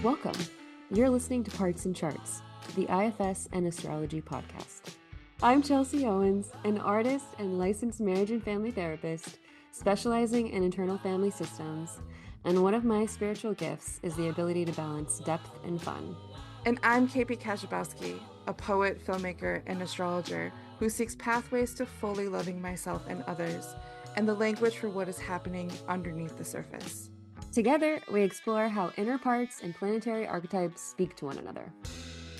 Welcome. You're listening to Parts and Charts, the IFS and Astrology podcast. I'm Chelsea Owens, an artist and licensed marriage and family therapist specializing in internal family systems, and one of my spiritual gifts is the ability to balance depth and fun. And I'm KP Kaszabowski, a poet, filmmaker, and astrologer who seeks pathways to fully loving myself and others, and the language for what is happening underneath the surface. Together, we explore how inner parts and planetary archetypes speak to one another.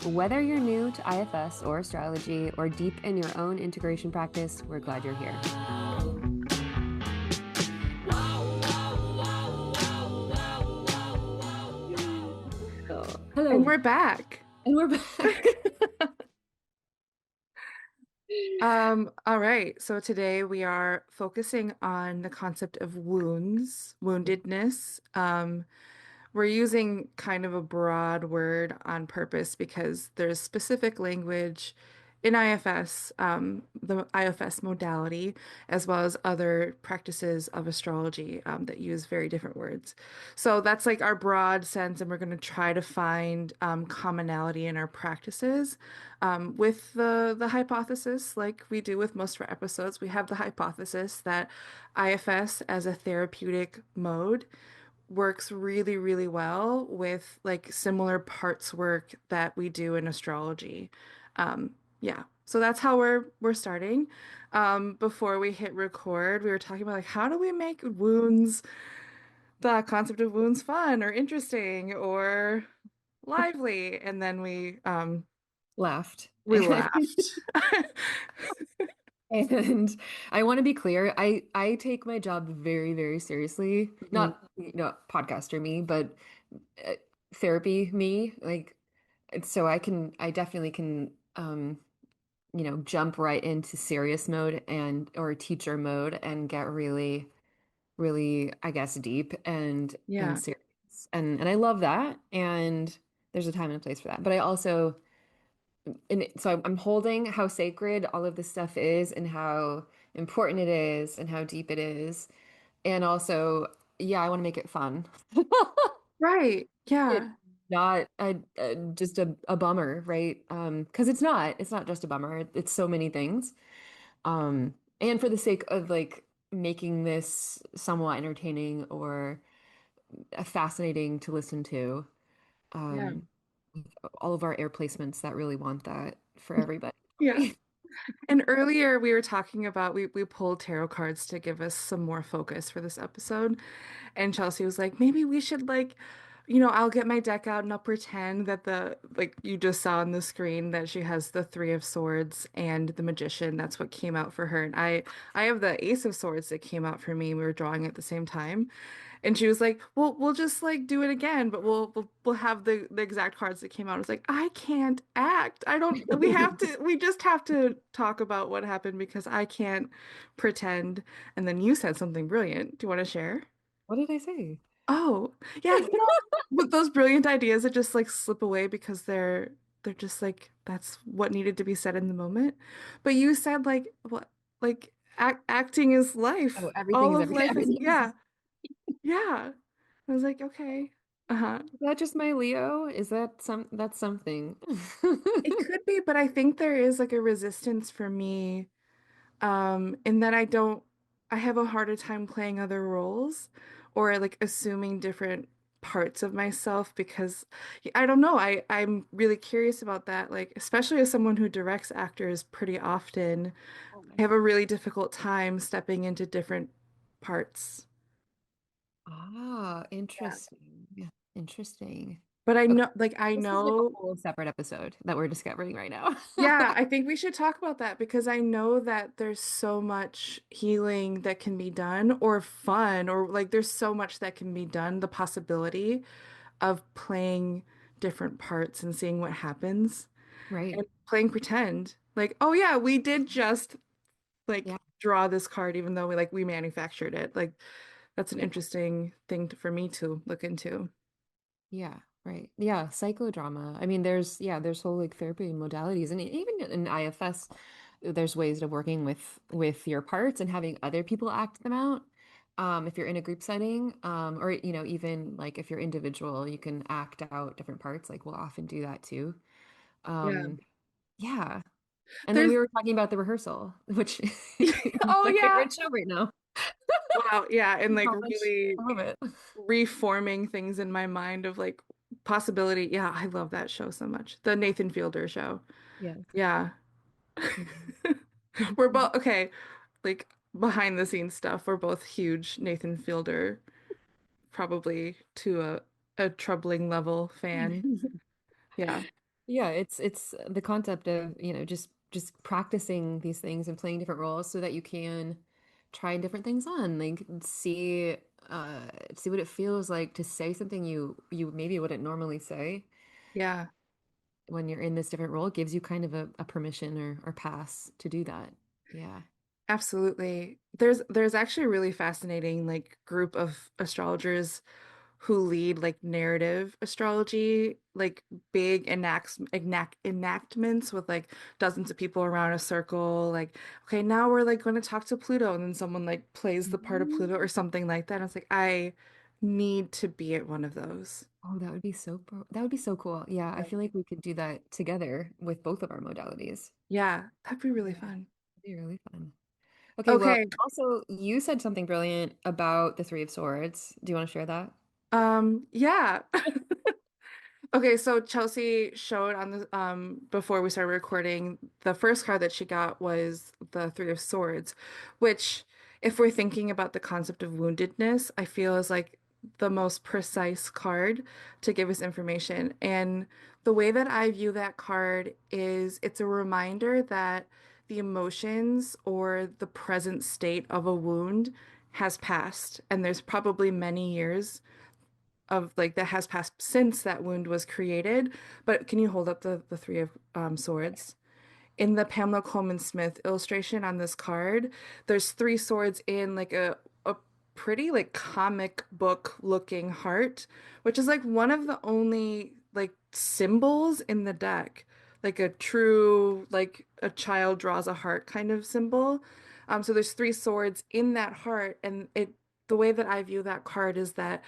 Whether you're new to IFS or astrology or deep in your own integration practice, we're glad you're here. Hello. And we're back. All right. So today we are focusing on the concept of woundedness. We're using kind of a broad word on purpose because there's specific language in IFS, the IFS modality, as well as other practices of astrology that use very different words. So that's like our broad sense, and we're going to try to find commonality in our practices with the hypothesis, like we do with most of our episodes. We have the hypothesis that IFS as a therapeutic mode works really, really well with like similar parts work that we do in astrology. Yeah, so that's how we're starting. Before we hit record, we were talking about like how do we make wounds, the concept of wounds fun or interesting or lively, and then Laughed. we laughed. And I want to be clear, I take my job very, very seriously. Mhm. Not, podcaster me, but uh, therapy me. Like, so I definitely can, jump right into serious mode or teacher mode and get really, really, I guess, deep and Yeah, serious. And I love that. And there's a time and a place for that. But I also so I'm holding how sacred all of this stuff is and how important it is and how deep it is. And also, yeah, I want to make it fun. right. It's Yeah, not just a bummer, right? Because it's not just a bummer. It's so many things. And for the sake of like making this somewhat entertaining or fascinating to listen to, yeah, um, all of our air placements that really want that for everybody. yeah. And earlier we were talking about we pulled tarot cards to give us some more focus for this episode. And Chelsea was like, maybe we should like, I'll get my deck out and I'll pretend that the like you just saw on the screen that she has the Three of Swords and the Magician. That's what came out for her. And I have the Ace of Swords that came out for me. We were drawing at the same time. And she was like, "Well, we'll just like do it again, but we'll have the exact cards that came out." I was like, "I can't act. I don't we just have to talk about what happened because I can't pretend." And then you said something brilliant. Do you want to share? What did I say? Oh, yeah, with those brilliant ideas that just like slip away because they're just like that's what needed to be said in the moment. But you said like what like acting is Oh, life. everything All is of life is everything. yeah. Yeah. I was like, okay. Uh-huh. Is that just my Leo? Is that's something? It could be, but I think there is like a resistance for me, in that I have a harder time playing other roles or like assuming different parts of myself because I don't know, I'm really curious about that, like especially as someone who directs actors pretty often, I have a really difficult time stepping into different parts. Ah, Yeah. interesting. Yeah, interesting. But I Okay, know, like I this is like a know. whole separate episode that we're discovering right now. Yeah, I think we should talk about that because I know that there's so much healing that can be done or fun or like there's so much that can be done. The possibility of playing different parts and seeing what happens Right. and playing pretend. Like, oh yeah, we did just Yeah. like draw this card even though we manufactured it. Like that's an Yeah. interesting thing for me to look into. Yeah. Right. Yeah. Psychodrama. I mean, there's whole like therapy modalities, and even in IFS, there's ways of working with your parts and having other people act them out. If you're in a group setting, or even like if you're individual, you can act out different parts. Like we'll often do that too. Yeah. Um, yeah. And then There's we were talking about the rehearsal, which is oh my yeah. favorite show right now. Wow, yeah, and like So much. really I love it. reforming things in my mind of like possibility. Yeah, I love that show so much. The Nathan Fielder show. Yeah. Yeah. Mhm. We're both okay, like behind the scenes stuff. We're both huge Nathan Fielder, probably to a troubling level fan. Yeah. Yeah, it's the concept of, just practicing these things and playing different roles so that you can try different things on, like see what it feels like to say something you maybe wouldn't normally say Yeah, when you're in this different role. It gives you kind of a permission or pass to do that. Yeah. absolutely. There's actually a really fascinating like group of astrologers who lead like narrative astrology, like big enactments with like dozens of people around a circle. Like, okay, now we're like going to talk to Pluto, and then someone like plays the part of Pluto or something like that. And it's like, I need to be at one of those. Oh, that would be so cool. Yeah, I Yeah. feel like we could do that together with both of our modalities. Yeah, that'd be really Yeah, fun. that'd be really fun. Okay, well, Okay. also you said something brilliant about the Three of Swords. Do you want to share that? Yeah. Okay, so Chelsea showed on the before we started recording, the first card that she got was the Three of Swords, which if we're thinking about the concept of woundedness, I feel is like the most precise card to give us information. And the way that I view that card is it's a reminder that the emotions or the present state of a wound has passed, and there's probably many years of like that has passed since that wound was created. But can you hold up the Three of Swords? In the Pamela Coleman Smith illustration on this card, there's three swords in like a pretty like comic book looking heart, which is like one of the only like symbols in the deck, like a true like a child draws a heart kind of symbol. So there's three swords in that heart, and it the way that I view that card is that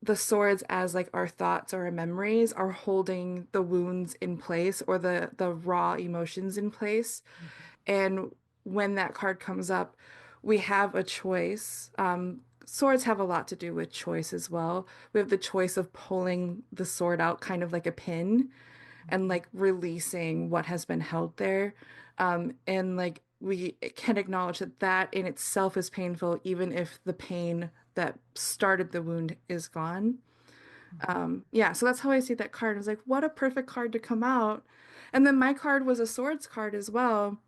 the swords as like our thoughts or our memories are holding the wounds in place or the raw emotions in place. And when that card comes up, we have a choice. Swords have a lot to do with choice as well. We have the choice of pulling the sword out kind of like a pin and like releasing what has been held there. And like we can acknowledge that that in itself is painful, even if the pain that started the wound is gone. Yeah, so that's how I see that card. I was like, what a perfect card to come out. And then my card was a swords card as well.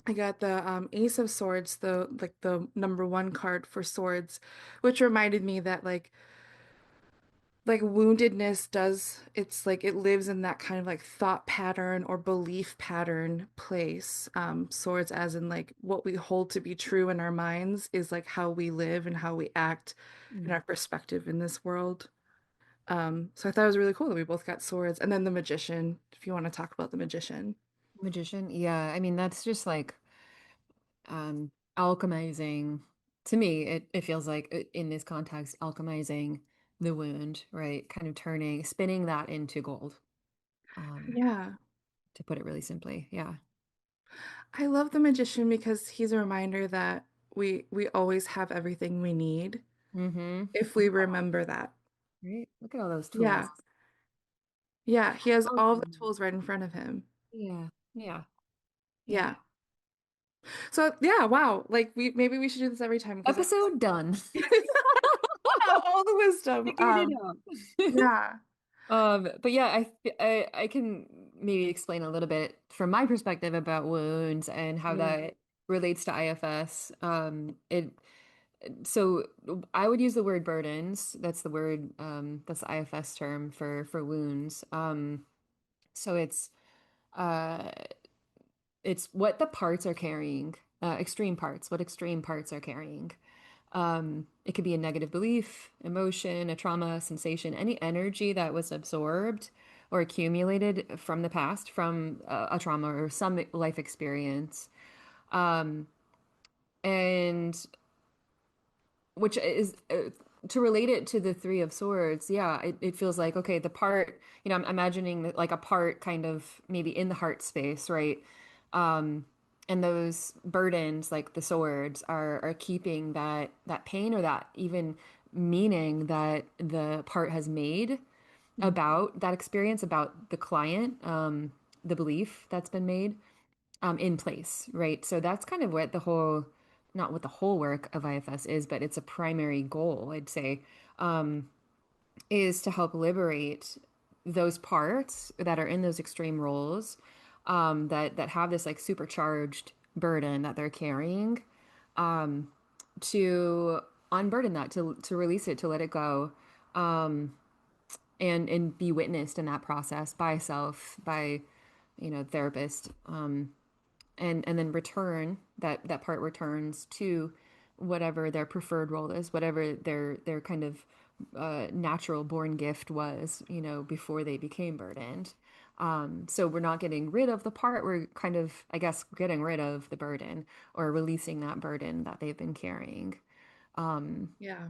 I got the Ace of Swords, the like the number one card for swords, which reminded me that like woundedness does it's like it lives in that kind of like thought pattern or belief pattern place. Swords as in like what we hold to be true in our minds is like how we live and how we act and Mm. our perspective in this world. So I thought it was really cool that we both got swords. And then the magician, if you want to talk about the magician. Magician. Yeah, I mean that's just like alchemizing. To me, it feels like in this context, alchemizing the wound, right? Kind of spinning that into gold. Um, Yeah. to put it really simply. Yeah. I love the magician because he's a reminder that we always have everything we need Mm-hmm. if we remember that. Right. Look at all those tools. Yeah. Yeah, he has all of the Um, tools right in front of him. yeah. Yeah. Yeah. Yeah. So yeah, wow. Like we maybe we should do this every time because I Episode done. all the wisdom. Figured it out. Yeah. But yeah, I can maybe explain a little bit from my perspective about wounds and how Mm. that relates to IFS. It so I would use the word burdens. That's the word, that's the IFS term for wounds. So uh it's what the parts are carrying, extreme parts, what extreme parts are carrying. It could be a negative belief, emotion, a trauma, sensation, any energy that was absorbed or accumulated from the past, from a trauma or some life experience. And which is to relate it to the Three of Swords. Yeah, it feels like, okay, the part, I'm imagining that like a part kind of maybe in the heart space, right? Um, and those burdens, like the swords, are keeping that pain or that even meaning that the part has made Mhm. about that experience, about the client, the belief that's been made in place, right? So that's kind of what the whole, not what the whole work of IFS is, but it's a primary goal, I'd say, is to help liberate those parts that are in those extreme roles, that have this like supercharged burden that they're carrying, to unburden that, to release it, to let it go, and be witnessed in that process by self, by therapist, and then return that part returns to whatever their preferred role is, whatever their kind of natural born gift was, before they became burdened. So we're not getting rid of the part, we're kind of, I guess, getting rid of the burden or releasing that burden that they've been carrying. Yeah.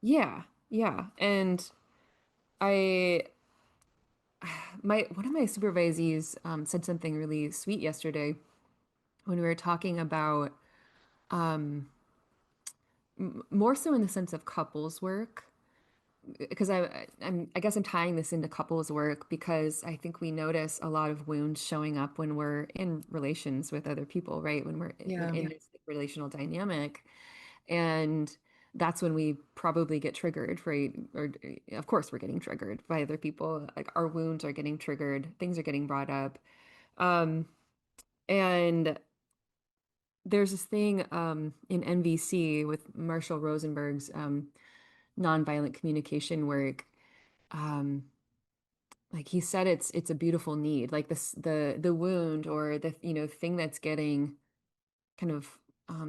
Yeah, yeah. And I my one of my supervisees said something really sweet yesterday when we were talking about more so in the sense of couples work, because I guess I'm tying this into couples work because I think we notice a lot of wounds showing up when we're in relations with other people, right? When we're Yeah. in this relational dynamic, and that's when we probably get triggered, right? Or of course we're getting triggered by other people. Like our wounds are getting triggered, things are getting brought up. Um, and there's this thing in NVC with Marshall Rosenberg's nonviolent communication work. Um, like he said, it's a beautiful need. Like this, the wound or the thing that's getting kind of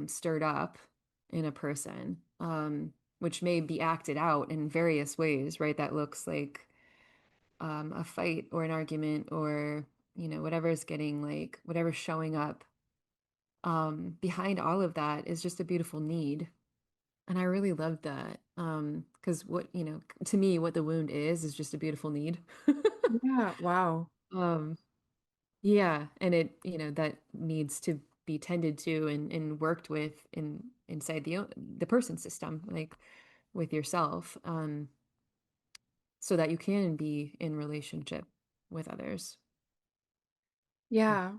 stirred up in a person, which may be acted out in various ways, right? That looks like a fight or an argument or whatever's getting like whatever's showing up. Behind all of that is just a beautiful need. And I really love that. Because what, to me, what the wound is just a beautiful need. Yeah. Wow. Um, yeah, and it, that needs to be tended to and worked with inside the person system, like with yourself, so that you can be in relationship with others. Yeah.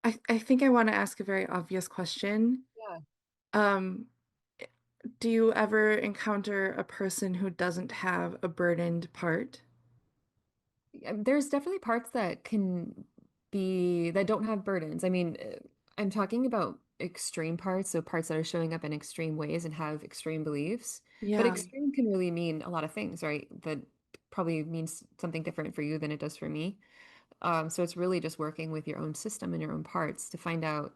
I think I want to ask a very obvious question. Yeah. Um, do you ever encounter a person who doesn't have a burdened part? There's definitely parts that can be that don't have burdens. I mean, I'm talking about extreme parts, so parts that are showing up in extreme ways and have extreme beliefs. But Yeah. extreme can really mean a lot of things, right? That probably means something different for you than it does for me. So it's really just working with your own system and your own parts to find out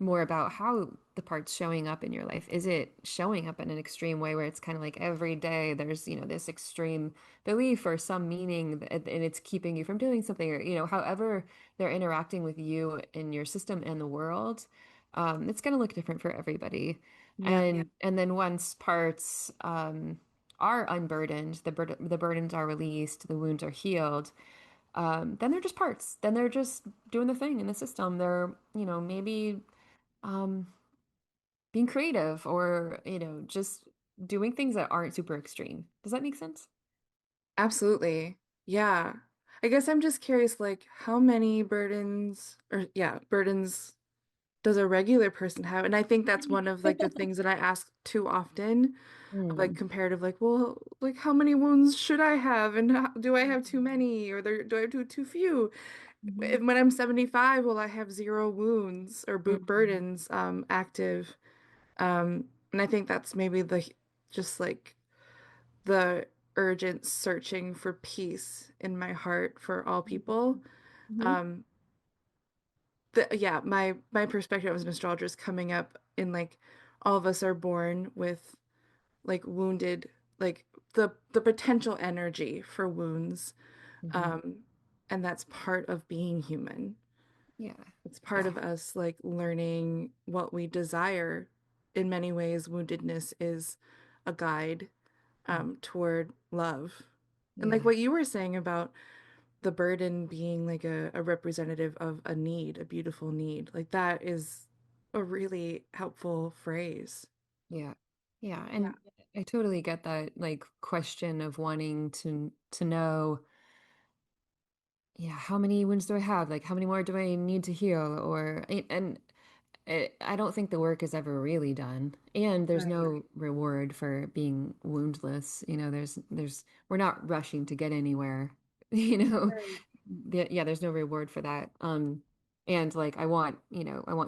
more about how the part's showing up in your life. Is it showing up in an extreme way where it's kind of like every day there's, this extreme belief or some meaning and it's keeping you from doing something or, however they're interacting with you in your system and the world, it's going to look different for everybody. Yeah. And then once parts are unburdened, the burdens are released, the wounds are healed, then they're just parts. Then they're just doing the thing in the system. They're, maybe um, being creative or, just doing things that aren't super extreme. Does that make sense? Absolutely. Yeah. I guess I'm just curious, like, how many burdens or yeah, burdens does a regular person have? And I think that's one of like the things that I ask too often, of, like Mm. comparative, like, well, like how many wounds should I have, and do I have too many, or do I have too few? Mhm. If, when I'm 75, will I have zero wounds or Mhm. burdens active? And I think that's maybe the just like the urgent searching for peace in my heart for all people. Mhm. Um, yeah, my perspective as an astrologer is coming up in like all of us are born with like wounded, like the potential energy for wounds. Mhm. Um, and that's part of being human. Yeah. It's part Yeah. of us like learning what we desire. in many ways, woundedness is a guide toward love. And like Yeah. what you were saying about the burden being like a representative of a need, a beautiful need, like that is a really helpful phrase. Yeah. Yeah. Yeah. And I totally get that like question of wanting to know, yeah, how many wounds do I have? Like how many more do I need to heal? Or and I don't think the work is ever really done. And there's Right. no reward for being woundless. We're not rushing to get anywhere. You know, Right. yeah, there's no reward for that. And like I want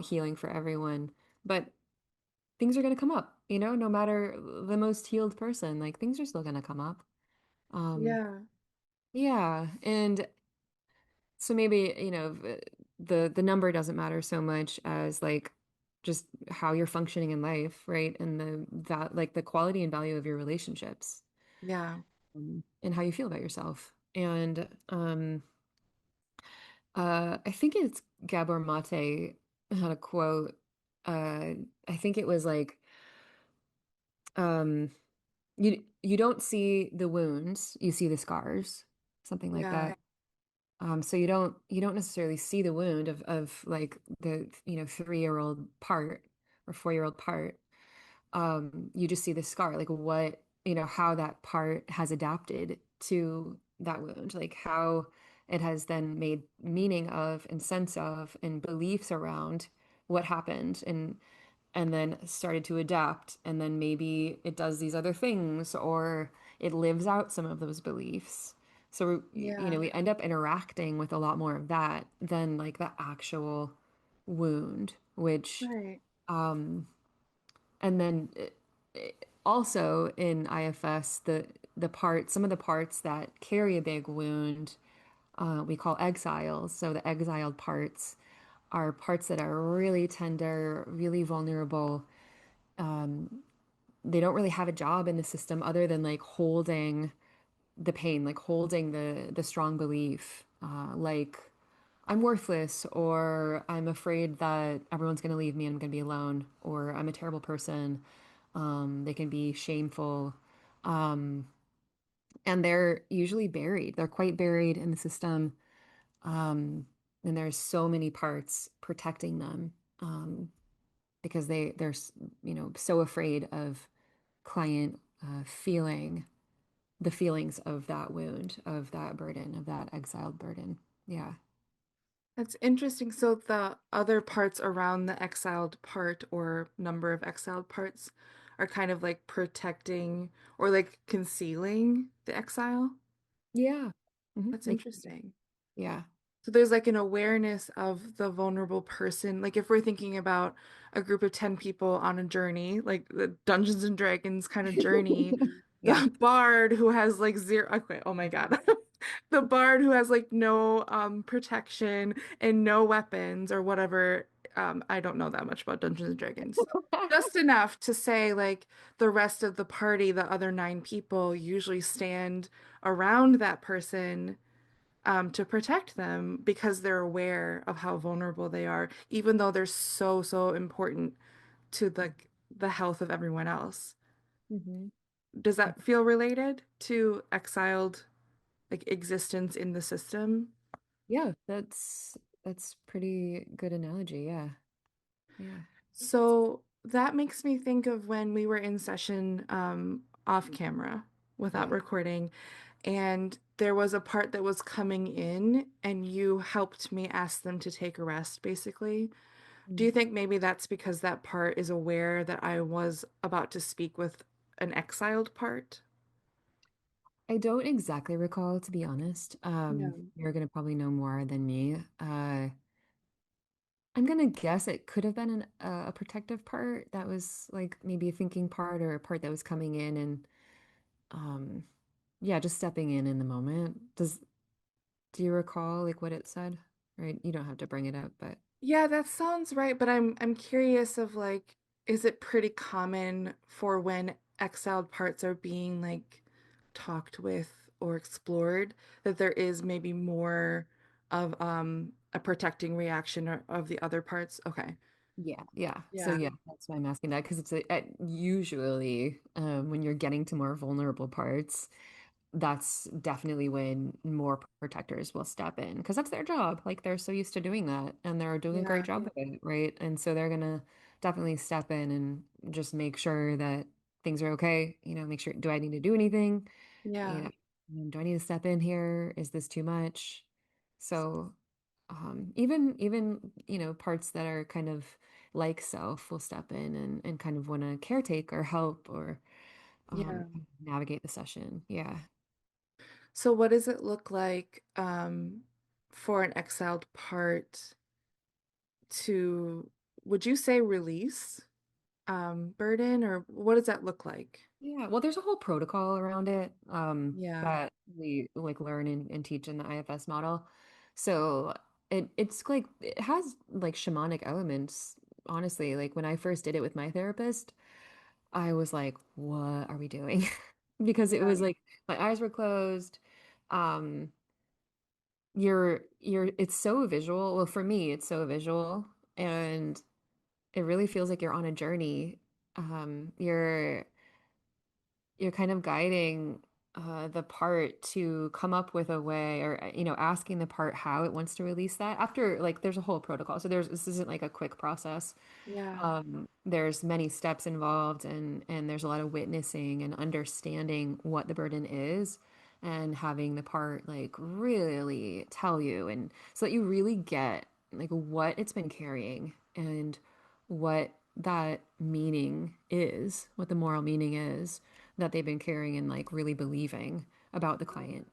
healing for everyone, but things are going to come up, no matter the most healed person, like things are still going to come up. Um, Yeah. yeah. And so maybe, the number doesn't matter so much as like just how you're functioning in life, right? And that like the quality and value of your relationships, Yeah. and how you feel about yourself. And I think it's Gabor Mate had a quote. I think it was like, um, you don't see the wounds, you see the scars, something like Yeah. that. So you don't necessarily see the wound of like the 3-year-old part or 4-year-old part. You just see the scar, like what, how that part has adapted to that wound, like how it has then made meaning of and sense of and beliefs around what happened, and then started to adapt, and then maybe it does these other things or it lives out some of those beliefs. So Yeah. we end up interacting with a lot more of that than like the actual wound, which Right. um and then also in IFS, some of the parts that carry a big wound, we call exiles. So the exiled parts are parts that are really tender, really vulnerable. They don't really have a job in the system other than like holding the pain, like holding the strong belief, like I'm worthless, or I'm afraid that everyone's going to leave me and I'm going to be alone, or I'm a terrible person. They can be shameful. And they're usually buried. They're quite buried in the system. And there's so many parts protecting them, because they're so afraid of client feeling the feelings of that wound, of that burden, of that exiled burden. Yeah. That's interesting. So the other parts around the exiled part or number of exiled parts are kind of like protecting or like concealing the exile. Yeah. That's Like, interesting. yeah. So there's like an awareness of the vulnerable person. Like if we're thinking about a group of 10 people on a journey, like the Dungeons and Dragons kind of journey, Yeah. the bard who has like zero, okay, oh my God. The bard who has like no protection and no weapons or whatever. I don't know that much about Dungeons and Dragons. Just enough to say like the rest of the party, the other 9 people usually stand around that person to protect them because they're aware of how vulnerable they are, even though they're so, so important to the health of everyone else. hmm Does that feel related to exiled like existence in the system? Yeah, that's pretty good analogy. Yeah. Yeah. So that makes me think of when we were in session off camera without Yeah. recording, and there was a part that was coming in, and you helped me ask them to take a rest, basically. Do Mm. you think maybe that's because that part is aware that I was about to speak with an exiled part? I don't exactly recall, to be honest. Yeah. You're gonna probably know more than me. I'm gonna guess it could have been a protective part that was like maybe a thinking part, or a part that was coming in and um yeah, just stepping in the moment. Do you recall like what it said? Right? You don't have to bring it up, but Yeah, that sounds right, but I'm curious of like, is it pretty common for when exiled parts are being like talked with or explored that there is maybe more of a protecting reaction of the other parts? Okay. Yeah, yeah. So Yeah. yeah, that's why I'm asking that because usually when you're getting to more vulnerable parts, that's definitely when more protectors will step in because that's their job. Like they're so used to doing that and they're doing a great Yeah. job of it, right? And so they're gonna definitely step in and just make sure that things are okay. Make sure, do I need to do anything? You Yeah. know, do I need to step in here? Is this too much? So even parts that are kind of like self will step in and kind of want to caretake or help or Yeah. navigate the session. Yeah. So what does it look like for an exiled part to, would you say release burden, or what does that look like? Yeah, well, there's a whole protocol around it Yeah. that we like learn and teach in the IFS model. So it's like it has like shamanic elements, honestly. Like when I first did it with my therapist, I was like, what are we doing? Because it Yeah. was like my eyes were closed. Um, you're it's so visual. Well, for me, it's so visual and it really feels like you're on a journey. You're kind of guiding the part to come up with a way or asking the part how it wants to release that after like there's a whole protocol. So this isn't like a quick process. Yeah. There's many steps involved and there's a lot of witnessing and understanding what the burden is and having the part like really tell you and so that you really get like what it's been carrying and what that meaning is, what the moral meaning is that they've been carrying and like really believing about the client.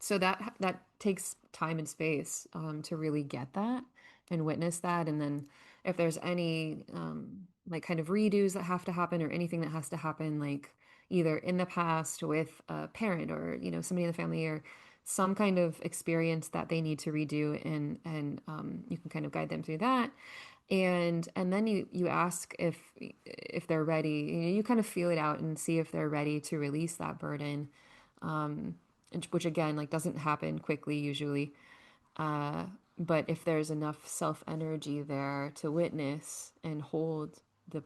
So that takes time and space to really get that and witness that. And then if there's any like kind of redos that have to happen or anything that has to happen, like either in the past with a parent or somebody in the family or some kind of experience that they need to redo and you can kind of guide them through that and then you ask if they're ready. You kind of feel it out and see if they're ready to release that burden, which again like doesn't happen quickly usually. But if there's enough self energy there to witness and hold the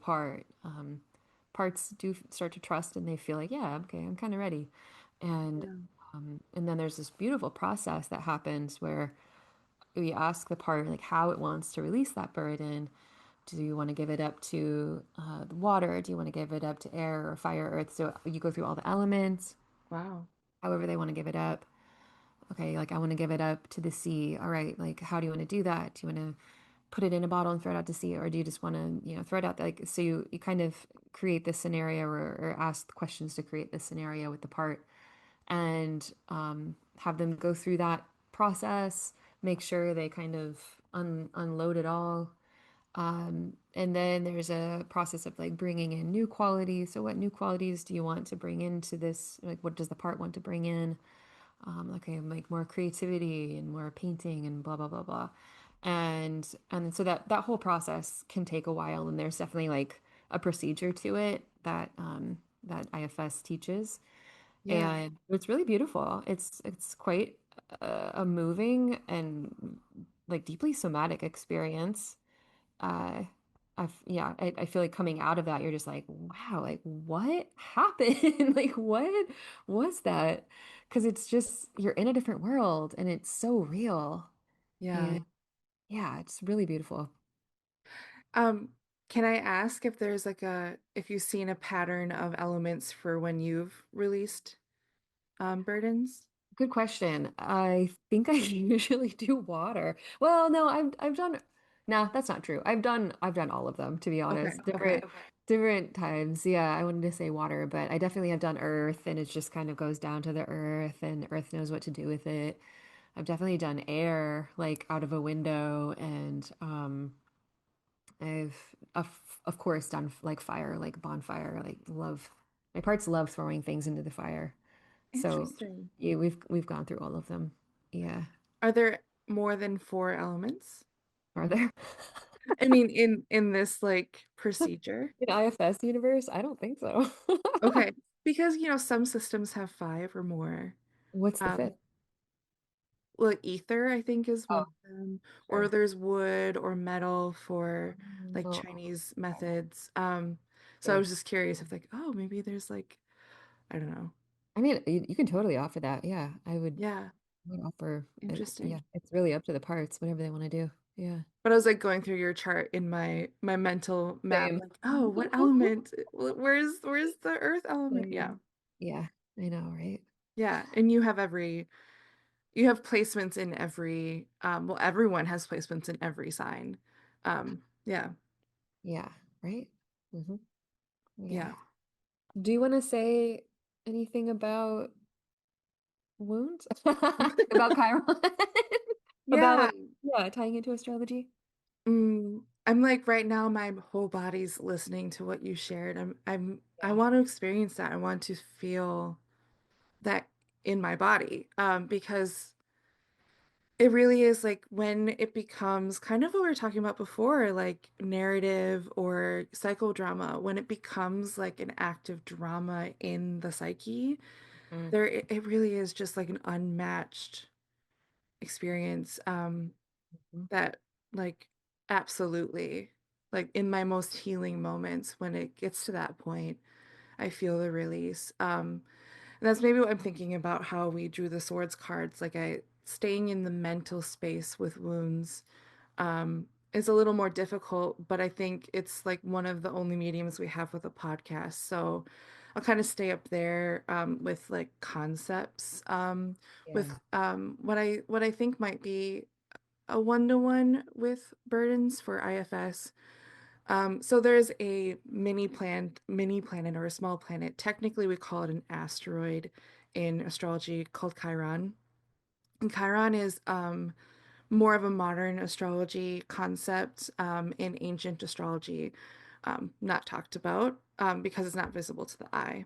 parts do start to trust and they feel like, yeah, okay, I'm kind of ready. And Yeah. and then there's this beautiful process that happens where we ask the part like how it wants to release that burden. Do you want to give it up to the water? Do you want to give it up to air or fire, earth? So you go through all the elements, Wow. however they want to give it up. Okay, like I want to give it up to the sea. All right, like how do you want to do that? Do you want to put it in a bottle and throw it out to sea, or do you just want to, throw it out there? Like so you kind of create this scenario or ask questions to create this scenario with the part and have them go through that process, make sure they kind of unload it all. And then there's a process of like bringing in new qualities. So, what new qualities do you want to bring into this? Like, what does the part want to bring in? Okay, like more creativity and more painting and blah blah blah blah. And so that whole process can take a while, and there's definitely like a procedure to it that IFS teaches, Yeah. and it's really beautiful. It's quite a moving and like deeply somatic experience. uh yeah, I feel like coming out of that you're just like wow, like what happened? Like what was that? Because it's just you're in a different world and it's so real and Yeah. yeah, it's really beautiful. Um, can I ask if there's like if you've seen a pattern of elements for when you've released burdens? Good question. I think I usually do water. Well, no, I've done nah, that's not true. I've done all of them to be Okay. honest. Different times. Yeah, I wanted to say water, but I definitely have done earth and it just kind of goes down to the earth and earth knows what to do with it. I've definitely done air like out of a window and I've of course done like fire, like bonfire, like love my parts love throwing things into the fire. So Interesting. yeah, we've gone through all of them. Yeah. Are there more than four elements? Are there? I mean, in this like procedure? In IFS universe? I don't think so. Okay, because some systems have five or more. What's the Um, fifth? well, ether, I think, is one Oh, of them, or sure. there's wood or metal for like Oh, Chinese okay. methods. So I Yeah. was just curious if like, oh, maybe there's like, I don't know. I mean, you can totally offer that. Yeah, Yeah, I would offer it. interesting. Yeah, it's really up to the parts, whatever they want to do. Yeah. But I was like going through your chart in my mental map, Same. like, oh, what element? Where's the earth element? Yeah. Same. Yeah, I know, right? Yeah. And you have placements in every well, everyone has placements in every sign. Yeah. Yeah, right? Hmm. Yeah. Yeah. Do you want to say anything about wounds? About Chiron? Yeah. About, yeah, tying into astrology? I'm like right now my whole body's listening to what you shared. I Yeah. want to experience that. I want to feel that in my body. Because it really is like when it becomes kind of what we were talking about before, like narrative or psychodrama, when it becomes like an active drama in the psyche, Mm. it really is just like an unmatched experience. Mhm. That like absolutely, like in my most healing moments, when it gets to that point, I feel the release. And that's maybe what I'm thinking about how we drew the swords cards. Like I staying in the mental space with wounds is a little more difficult, but I think it's like one of the only mediums we have with a podcast. So I'll kind of stay up there with like concepts, Yeah. with what I think might be a one-to-one with burdens for IFS. So there's a mini planet or a small planet. Technically, we call it an asteroid in astrology called Chiron. And Chiron is more of a modern astrology concept in ancient astrology, not talked about because it's not visible to the eye.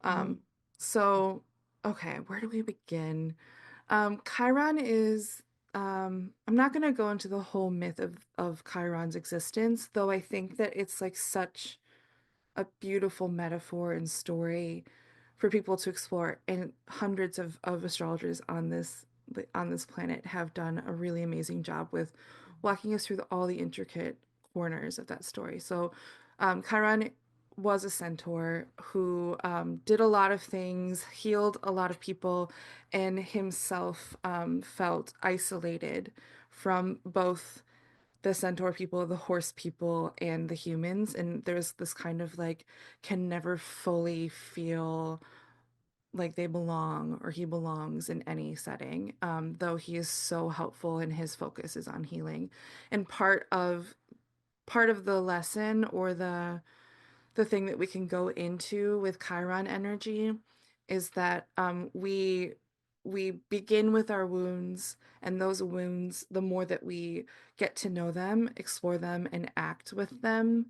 Mhm. Um, so, okay, where do we begin? Chiron is, I'm not going to go into the whole myth of Chiron's existence, though I think that it's like such a beautiful metaphor and story for people to explore. And hundreds of astrologers on this planet have done a really amazing job with walking us through all the intricate corners of that story. So, Chiron was a centaur who did a lot of things, healed a lot of people, and himself felt isolated from both the centaur people, the horse people, and the humans. And there's this kind of like can never fully feel like they belong or he belongs in any setting, though he is so helpful and his focus is on healing. And part of the lesson or the thing that we can go into with Chiron energy is that we begin with our wounds, and those wounds, the more that we get to know them, explore them, and act with them,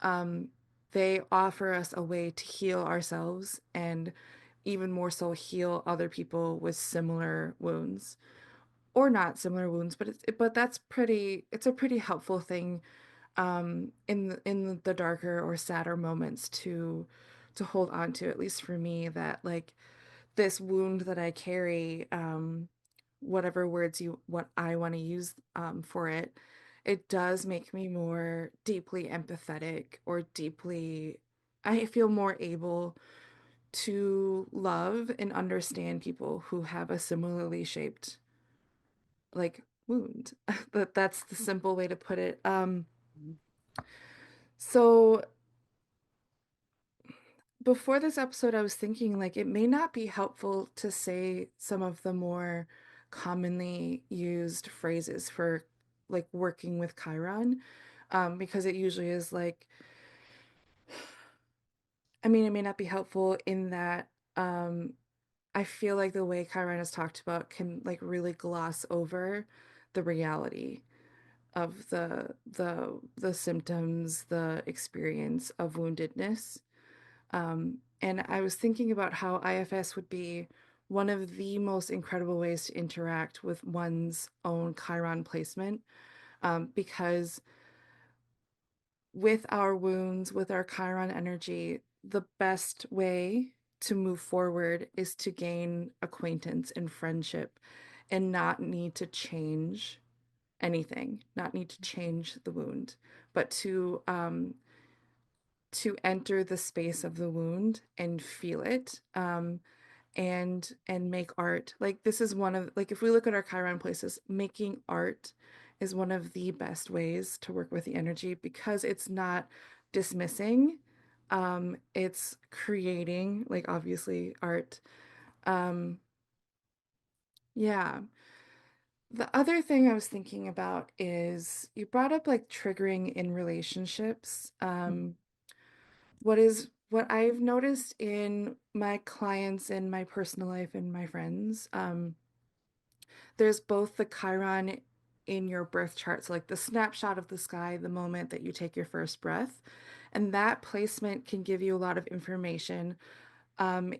um, they offer us a way to heal ourselves and even more so heal other people with similar wounds or not similar wounds, but it's a pretty helpful thing in the darker or sadder moments to hold on to, at least for me, that like this wound that I carry, whatever words you what I want to use for it, it does make me more deeply empathetic or deeply I feel more able to love and understand people who have a similarly shaped like wound. That's the simple way to put it. Mhm. So before this episode, I was thinking like it may not be helpful to say some of the more commonly used phrases for like working with Chiron, because it usually is like, I mean, it may not be helpful in that I feel like the way Chiron is talked about can like really gloss over the reality of the symptoms, the experience of woundedness. And I was thinking about how IFS would be one of the most incredible ways to interact with one's own Chiron placement, because with our wounds, with our Chiron energy, the best way to move forward is to gain acquaintance and friendship and not need to change anything, not need to change the wound, but to enter the space of the wound and feel it, and make art. Like this is one of like if we look at our Chiron places, making art is one of the best ways to work with the energy because it's not dismissing. It's creating, like obviously art. Um, yeah. The other thing I was thinking about is you brought up like triggering in relationships. What I've noticed in my clients in my personal life and my friends, there's both the Chiron in your birth chart, so like the snapshot of the sky, the moment that you take your first breath, and that placement can give you a lot of information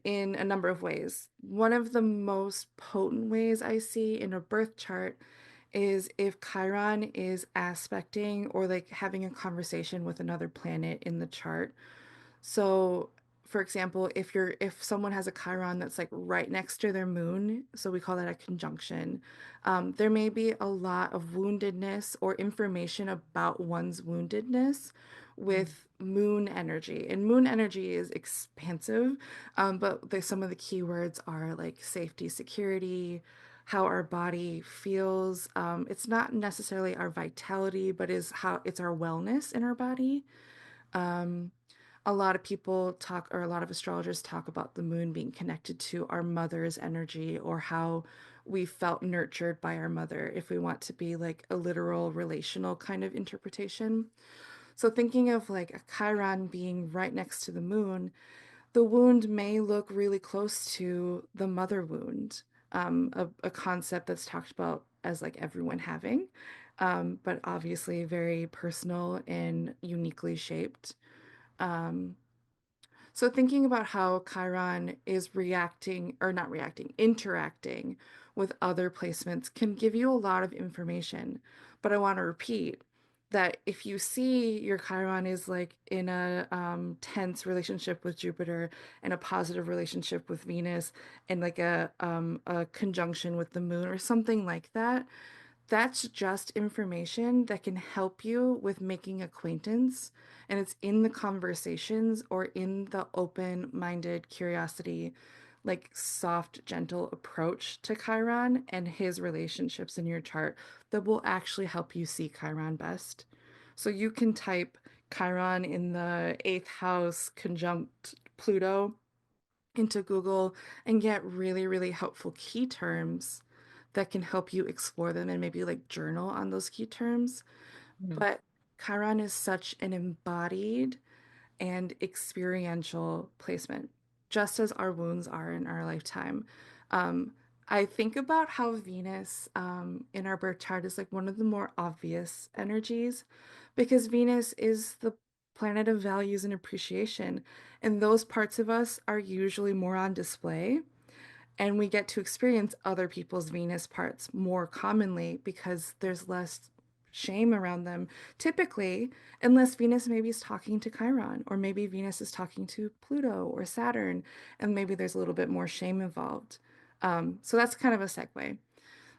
in a number of ways. One of the most potent ways I see in a birth chart is if Chiron is aspecting or like having a conversation with another planet in the chart. So, for example, if someone has a Chiron that's like right next to their moon, so we call that a conjunction, there may be a lot of woundedness or information about one's woundedness with moon energy. And moon energy is expansive, but some of the keywords are like safety, security, how our body feels. It's not necessarily our vitality, but is how it's our wellness in our body. Um, a lot of people talk, or a lot of astrologers talk about the moon being connected to our mother's energy or how we felt nurtured by our mother, if we want to be like a literal relational kind of interpretation. So, thinking of like a Chiron being right next to the wound may look really close to the mother wound, a concept that's talked about as like everyone having, but obviously very personal and uniquely shaped. Um, so thinking about how Chiron is reacting, or not reacting, interacting with other placements can give you a lot of information. But I want to repeat that if you see your Chiron is like in a tense relationship with Jupiter and a positive relationship with Venus and like a conjunction with the moon or something like that, that's just information that can help you with making acquaintance. And it's in the conversations or in the open-minded curiosity, like soft, gentle approach to Chiron and his relationships in your chart that will actually help you see Chiron best. So you can type Chiron in the eighth house conjunct Pluto into Google and get really, really helpful key terms that can help you explore them and maybe like journal on those key terms. Mhm. But Chiron is such an embodied and experiential placement, just as our wounds are in our lifetime. Um, I think about how Venus in our birth chart is like one of the more obvious energies because Venus is the planet of values and appreciation, and those parts of us are usually more on display. And we get to experience other people's Venus parts more commonly because there's less shame around them, typically, unless Venus maybe is talking to Chiron, or maybe Venus is talking to Pluto or Saturn, and maybe there's a little bit more shame involved. So that's kind of a segue.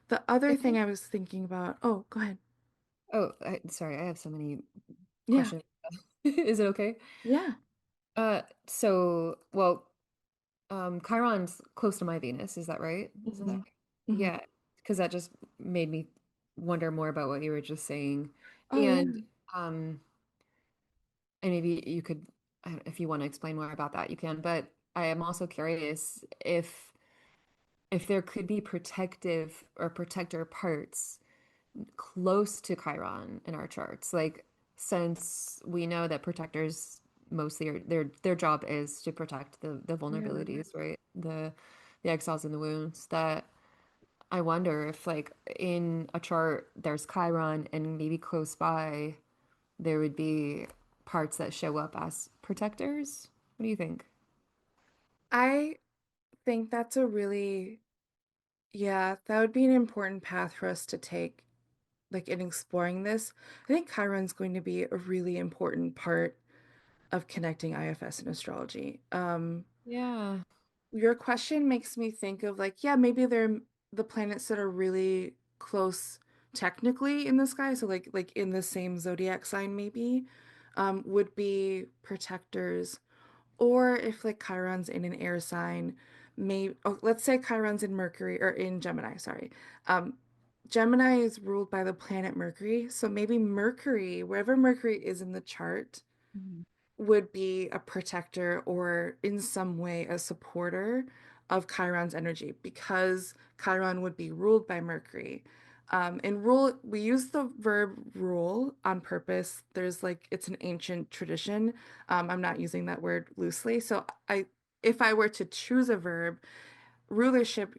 The I other thing think, I was thinking about, oh, go ahead. sorry, I have so many Yeah, questions. Is it okay? yeah. Well, Chiron's close to my Venus, is that right? Isn't that Hmm. right? Hmm. Yeah, because that just made me wonder more about what you were just saying. Oh, And yeah. um and maybe you could if you want to explain more about that, you can. But I am also curious if there could be protective or protector parts close to Chiron in our charts. Like since we know that protectors mostly are their job is to protect the Yeah. vulnerabilities, right? The exiles and the wounds. That I wonder if like in a chart there's Chiron and maybe close by there would be parts that show up as protectors. What do you think? I think that's a really, yeah, that would be an important path for us to take, like in exploring this. I think Chiron's going to be a really important part of connecting IFS and astrology. Yeah. Your question makes me think of like, yeah, maybe there. the planets that are really close technically in the sky, so like in the same zodiac sign maybe, would be protectors. Or if like Chiron's in an air sign, may oh, let's say Chiron's in Mercury or in Gemini, sorry. Um, Gemini is ruled by the planet Mercury, so maybe Mercury, wherever Mercury is in the chart, Mhm. would be a protector or in some way a supporter of Chiron's energy because Chiron would be ruled by Mercury. In rule, we use the verb rule on purpose. There's like, it's an ancient tradition. I'm not using that word loosely. If I were to choose a verb, rulership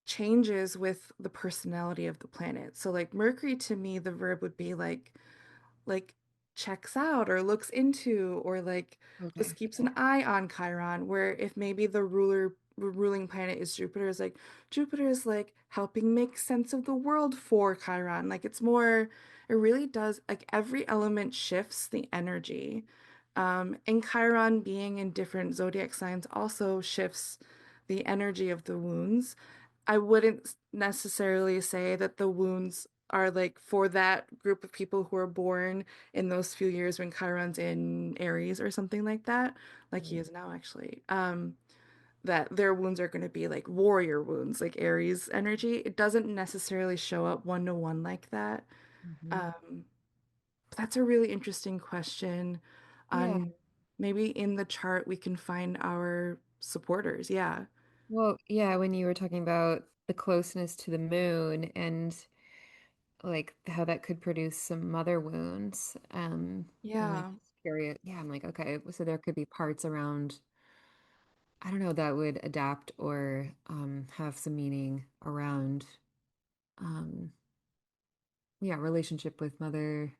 changes with the personality of the planet. So, like Mercury to me, the verb would be like checks out or looks into or like just Okay. keeps an eye on Chiron, where if maybe the ruling planet is Jupiter, is like Jupiter is like helping make sense of the world for Chiron. Like it's more, it really does like every element shifts the energy. And Chiron being in different zodiac signs also shifts the energy of the wounds. I wouldn't necessarily say that the wounds are like for that group of people who are born in those few years when Chiron's in Aries or something like that, like he Right. is now actually. That their wounds are going to be like warrior wounds, like Aries energy. It doesn't necessarily show up one to one like that. Mhm. Um, but that's a really interesting question. Yeah. On maybe in the chart we can find our supporters. Yeah. Well, yeah, when you were talking about the closeness to the moon and like how that could produce some mother wounds, I'm like Yeah. curious. Yeah, I'm like, okay, so there could be parts around, I don't know, that would adapt or have some meaning around um yeah, relationship with mother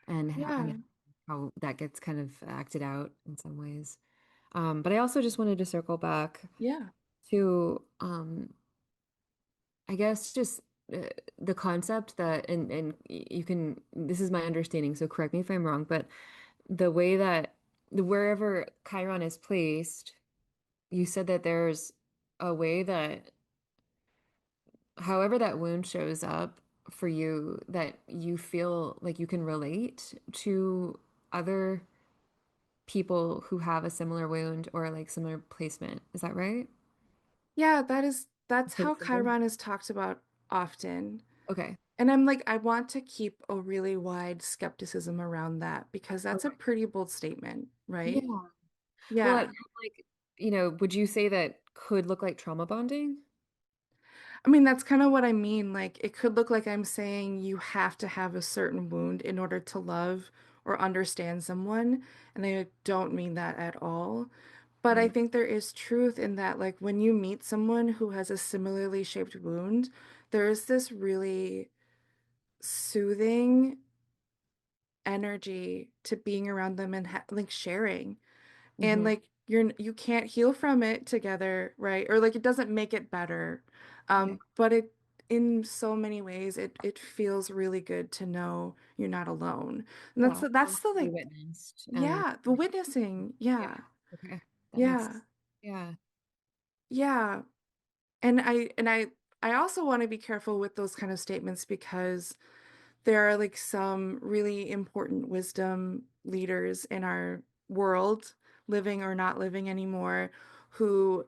and Yeah. how that gets kind of acted out in some ways. But I also just wanted to circle back Yeah. to I guess just the concept that and you can this is my understanding, so correct me if I'm wrong, but the way that wherever Chiron is placed, you said that there's a way that however that wound shows up for you that you feel like you can relate to other people who have a similar wound or like similar placement. Is that right? Yeah, that's how Criticism. Chiron is talked about often. Okay. And I'm like, I want to keep a really wide skepticism around that because that's a Okay. pretty bold statement, Yeah. right? Well, Yeah. like, would you say that could look like trauma bonding? I mean, that's kind of what I mean. Like, it could look like I'm saying you have to have a certain wound in order to love or understand someone. And I don't mean that at all. But I Right. think there is truth in that, like, when you meet someone who has a similarly shaped wound, there is this really soothing energy to being around them and like sharing. And Hmm. like you can't heal from it together, right? Or like it doesn't make it better. Yeah. But it in so many ways it feels really good to know you're not alone. And Yeah. that's the To be like witnessed. And yeah, the witnessing. yeah. Yeah. Okay. That makes, Yeah. yeah. Yeah. And I also want to be careful with those kind of statements because there are like some really important wisdom leaders in our world, living or not living anymore, who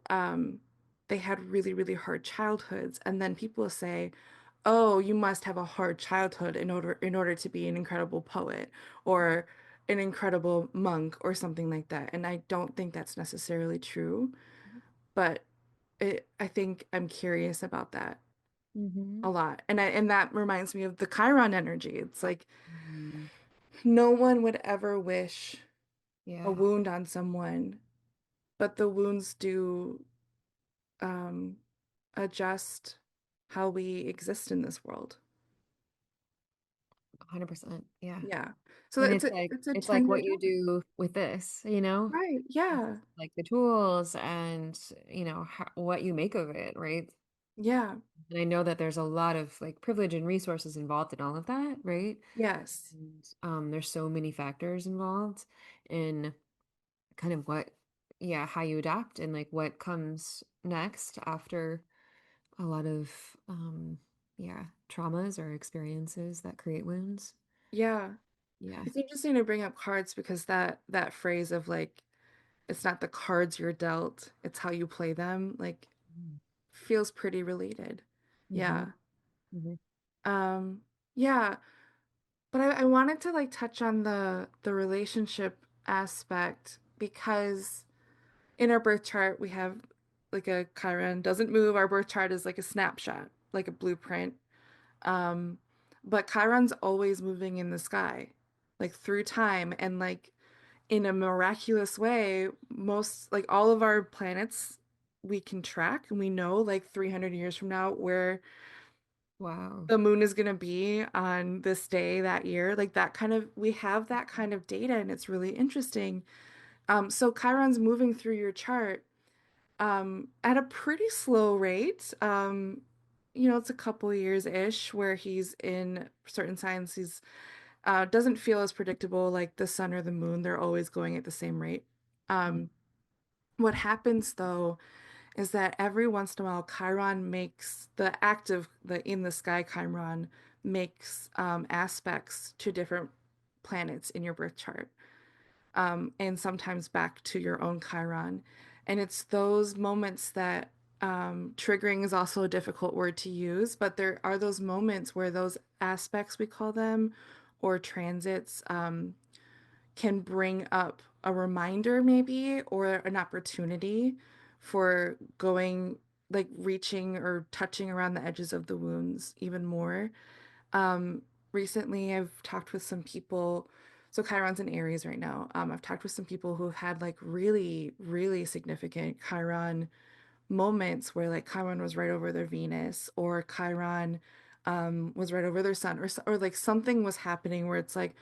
they had really, really hard childhoods. And then people say, oh, you must have a hard childhood in order to be an incredible poet or an incredible monk or something like that. And I don't think that's necessarily true, but I think I'm curious about that Mm-hmm. a lot. And that reminds me of the Chiron energy. It's like Mm. no one would ever wish a Yeah. wound on someone, but the wounds do um, adjust how we exist in this world. 100%. Yeah. Yeah. So And it's a it's like tender what you topic. do with this, you know? Right. It's Yeah. like the tools and, what you make of it, right? Yeah. And I know that there's a lot of like privilege and resources involved in all of that, right? Yes. And there's so many factors involved in kind of what, yeah, how you adapt and like what comes next after a lot of yeah, traumas or experiences that create wounds. Yeah. Yeah. It's interesting to bring up cards because that phrase of like it's not the cards you're dealt, it's how you play them, like feels pretty related. Mm-hmm. Yeah. Hmm. Um, yeah. But I wanted to like touch on the relationship aspect because in our birth chart we have like a Chiron doesn't move. Our birth chart is like a snapshot, like a blueprint. Um, but Chiron's always moving in the sky, like through time and like in a miraculous way, most like all of our planets we can track and we know like 300 years from now where Wow. the moon is going to be on this day that year. Like that kind of, we have that kind of data and it's really interesting. So Chiron's moving through your chart at a pretty slow rate. It's a couple years-ish where he's in certain signs. He's doesn't feel as predictable like the sun or the moon. They're always going at the same rate. Um, what happens though is that every once in a while, Chiron makes the active, the in the sky Chiron makes aspects to different planets in your birth chart, and sometimes back to your own Chiron. And it's those moments that triggering is also a difficult word to use, but there are those moments where those aspects, we call them, or transits, can bring up a reminder maybe or an opportunity for going like reaching or touching around the edges of the wounds even more. Recently I've talked with some people, so Chiron's in Aries right now. I've talked with some people who've had like really, really significant Chiron moments where like Chiron was right over their Venus or Chiron was right over their sun or like something was happening where it's like,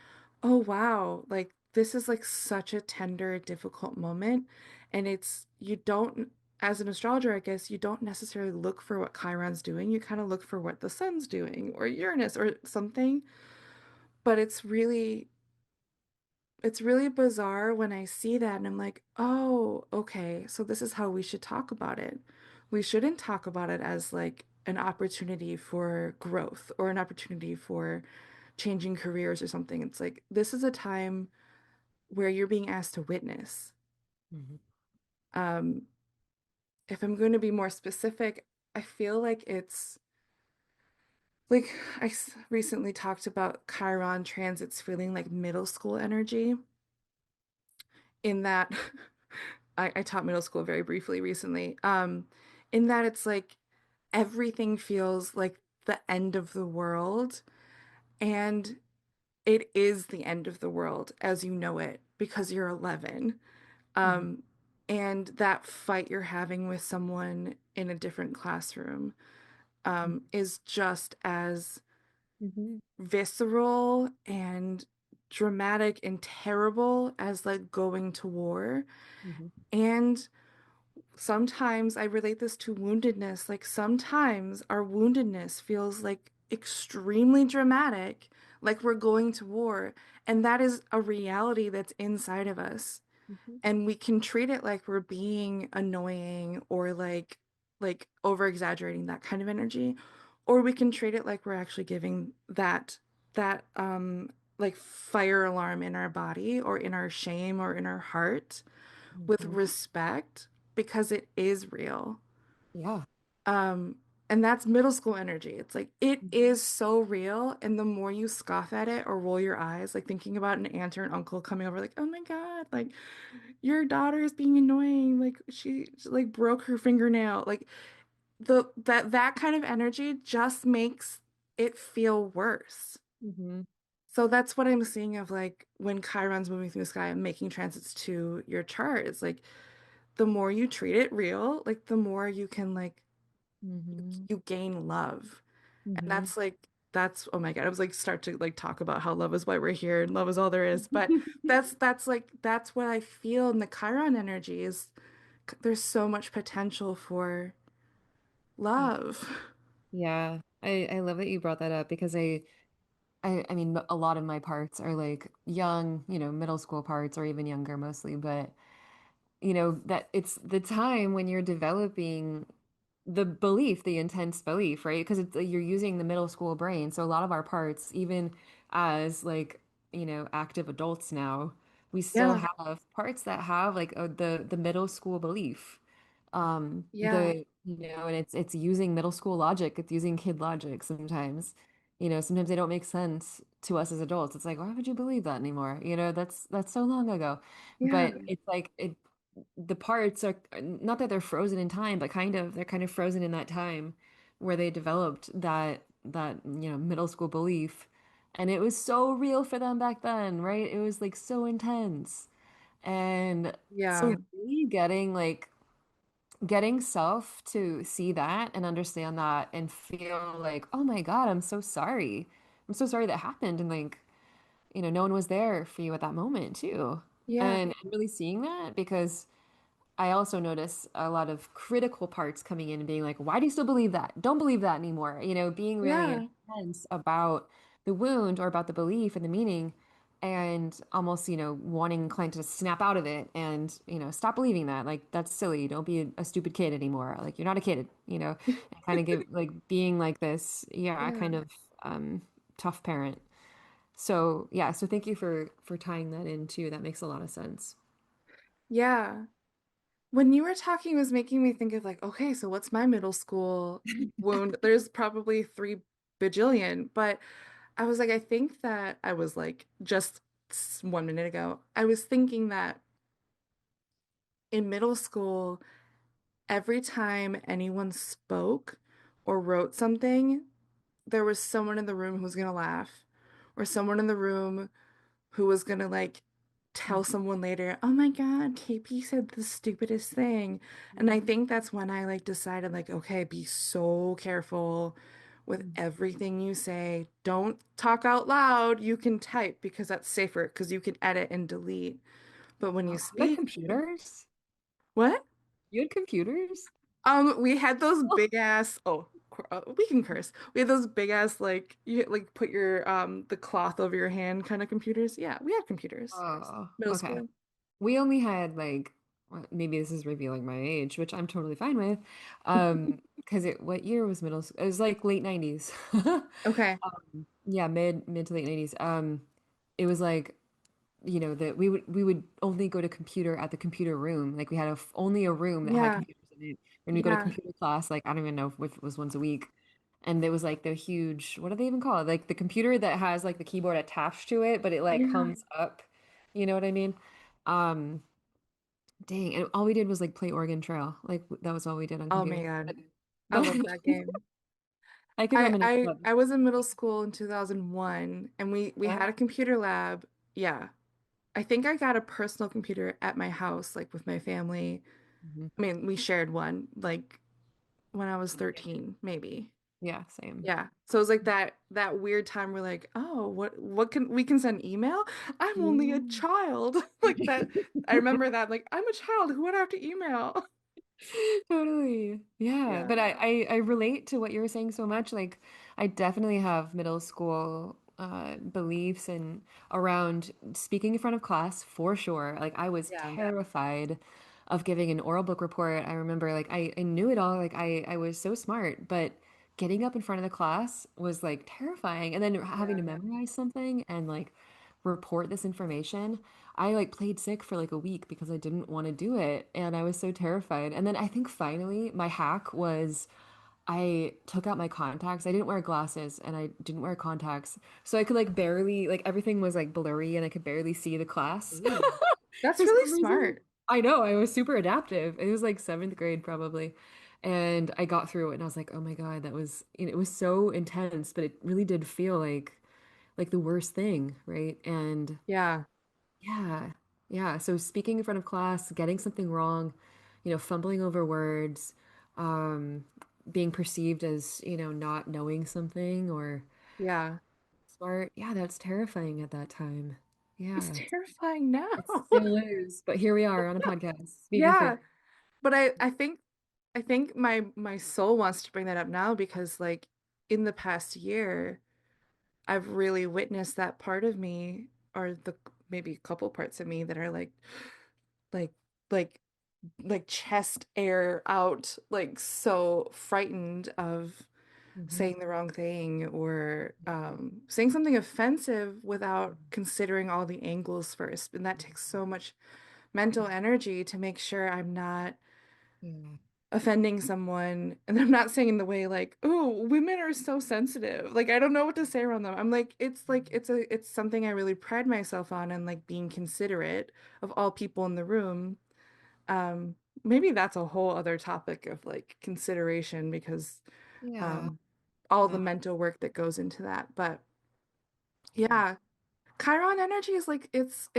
oh wow, like this is like such a tender, difficult moment. And it's, you don't, as an astrologer, I guess, you don't necessarily look for what Chiron's doing. You kind of look for what the sun's doing or Uranus or something. But it's really bizarre when I see that and I'm like, oh, okay, so this is how we should talk about it. We shouldn't talk about it as like an opportunity for growth or an opportunity for changing careers or something. It's like this is a time where you're being asked to witness. Hmm. Um, if I'm going to be more specific, I feel like it's like recently talked about Chiron transits feeling like middle school energy in that I taught middle school very briefly recently. In that it's like everything feels like the end of the world, and it is the end of the world as you know it because you're 11. Hmm. Um, and that fight you're having with someone in a different classroom is just as Hmm. visceral and dramatic and terrible as like going to war. Hmm. And sometimes I relate this to woundedness. Like sometimes our woundedness feels like extremely dramatic, like we're going to war. And that is a reality that's inside of us. Hmm. And we can treat it like we're being annoying or like over exaggerating that kind of energy. Or we can treat it like we're actually giving that like fire alarm in our body or in our shame or in our heart with Hmm. respect because it is real. Yeah. Um, and that's middle school energy. It's like it Hmm. is so real, and the more you scoff at it or roll your eyes, like thinking about an aunt or an uncle coming over, like, oh my God, like your daughter is being annoying, like she like broke her fingernail, like that kind of energy just makes it feel worse. Hmm. So that's what I'm seeing of like when Chiron's moving through the sky and making transits to your chart. It's like the more you treat it real, like the more you can like Hmm. you gain love. And Hmm. that's oh my God, I was like start to like talk about how love is why we're here and love is all there is. But that's like that's what I feel in the Chiron energy is there's so much potential for love. Yeah. I love that you brought that up because I mean a lot of my parts are like young, middle school parts or even younger mostly, but that it's the time when you're developing the belief, the intense belief, right? Because it's you're using the middle school brain. So a lot of our parts, even as like, active adults now, we still Yeah. have parts that have like the middle school belief. Yeah. And it's using middle school logic, it's using kid logic sometimes. Sometimes they don't make sense to us as adults. It's like, why would you believe that anymore? That's so long ago. Yeah. But it's like the parts are not that they're frozen in time, but they're kind of frozen in that time where they developed that middle school belief. And it was so real for them back then, right? It was like so intense. And so Yeah. really getting self to see that and understand that and feel like, oh my God, I'm so sorry. I'm so sorry that happened. And like, no one was there for you at that moment too. Yeah. And really seeing that because I also notice a lot of critical parts coming in and being like, why do you still believe that? Don't believe that anymore. Being really Yeah. intense about the wound or about the belief and the meaning and almost, wanting client to snap out of it and, stop believing that. Like, that's silly. Don't be a stupid kid anymore. Like, you're not a kid, and kind of give like being like this, yeah, Yeah. kind of um tough parent. So yeah, so thank you for tying that in too. That makes a lot of sense. Yeah. When you were talking, it was making me think of like, okay, so what's my middle school wound? There's probably 3 bajillion, but I was like, I think that I was like just 1 minute ago, I was thinking that in middle school, every time anyone spoke or wrote something, there was someone in the room who was gonna laugh, or someone in the room who was gonna like tell someone later, oh my God, KP said the stupidest thing. And I think that's when I like decided, like, okay, be so careful with everything you say. Don't talk out loud. You can type because that's safer because you can edit and delete. But when you Oh, you had speak, computers? what? You had computers? We had those Oh, big ass, oh, we can curse. We had those big ass like you like put your the cloth over your hand kind of computers. Yeah, we had computers. oh, Middle okay. school. We only had like maybe this is revealing my age, which I'm totally fine with. Because what year was middle school? It was like late 90s. Okay. Yeah, mid to late 90s. It was like that we would only go to computer at the computer room. Like we had only a room that had Yeah. computers in it. When we go to Yeah. computer class, like I don't even know if it was once a week. And there was like the huge, what do they even call it? Like the computer that has like the keyboard attached to it, but it like Yeah. comes up. You know what I mean? Um, Dang, and all we did was like play Oregon Trail. Like that was all we did on Oh my computer. God. I But love that game. I could I reminisce I about I was in middle school in 2001 and we that. had a computer lab. Yeah. I think I got a personal computer at my house like with my family. Mhm. I mean, we shared one like when I was 13, maybe. Yeah, same. Yeah. So it was like that weird time where like, oh, what can we can send email? I'm only a Yeah. child. Like that. I remember that like I'm a child. Who would I have to email? Totally. Yeah. Yeah. But I relate to what you were saying so much. Like I definitely have middle school beliefs and around speaking in front of class for sure. Like I was Yeah. terrified of giving an oral book report. I remember like I knew it all. Like I was so smart, but getting up in front of the class was like terrifying. And then having Yeah. to memorize something and like report this information. I like played sick for like a week because I didn't want to do it and I was so terrified. And then I think finally my hack was I took out my contacts. I didn't wear glasses and I didn't wear contacts. So I could like barely like everything was like blurry and I could barely see the class Ooh. That's for really some reason. smart. I know, I was super adaptive. It was like seventh grade probably. And I got through it and I was like, "Oh my God, that was it was so intense, but it really did feel like the worst thing, right?" And Yeah. yeah. Yeah. So speaking in front of class, getting something wrong, fumbling over words, um, being perceived as, not knowing something or Yeah. smart. Yeah, that's terrifying at that time. It's Yeah. terrifying now. It still is. But here we are on a podcast speaking Yeah. for But I think my soul wants to bring that up now because like in the past year, I've really witnessed that part of me or the maybe a couple parts of me that are like like like chest air out, like so frightened of Hmm. saying the wrong thing or saying something offensive without considering all the angles first. And that takes so much mental energy to make sure I'm not Yeah. offending someone. And I'm not saying in the way like, oh, women are so sensitive. Like I don't know what to say around them. I'm like it's something I really pride myself on and like being considerate of all people in the room. Um, Maybe that's a whole other topic of like consideration because Yeah. um all the Uh, mental work that goes into that. But yeah. yeah, Chiron energy is like it's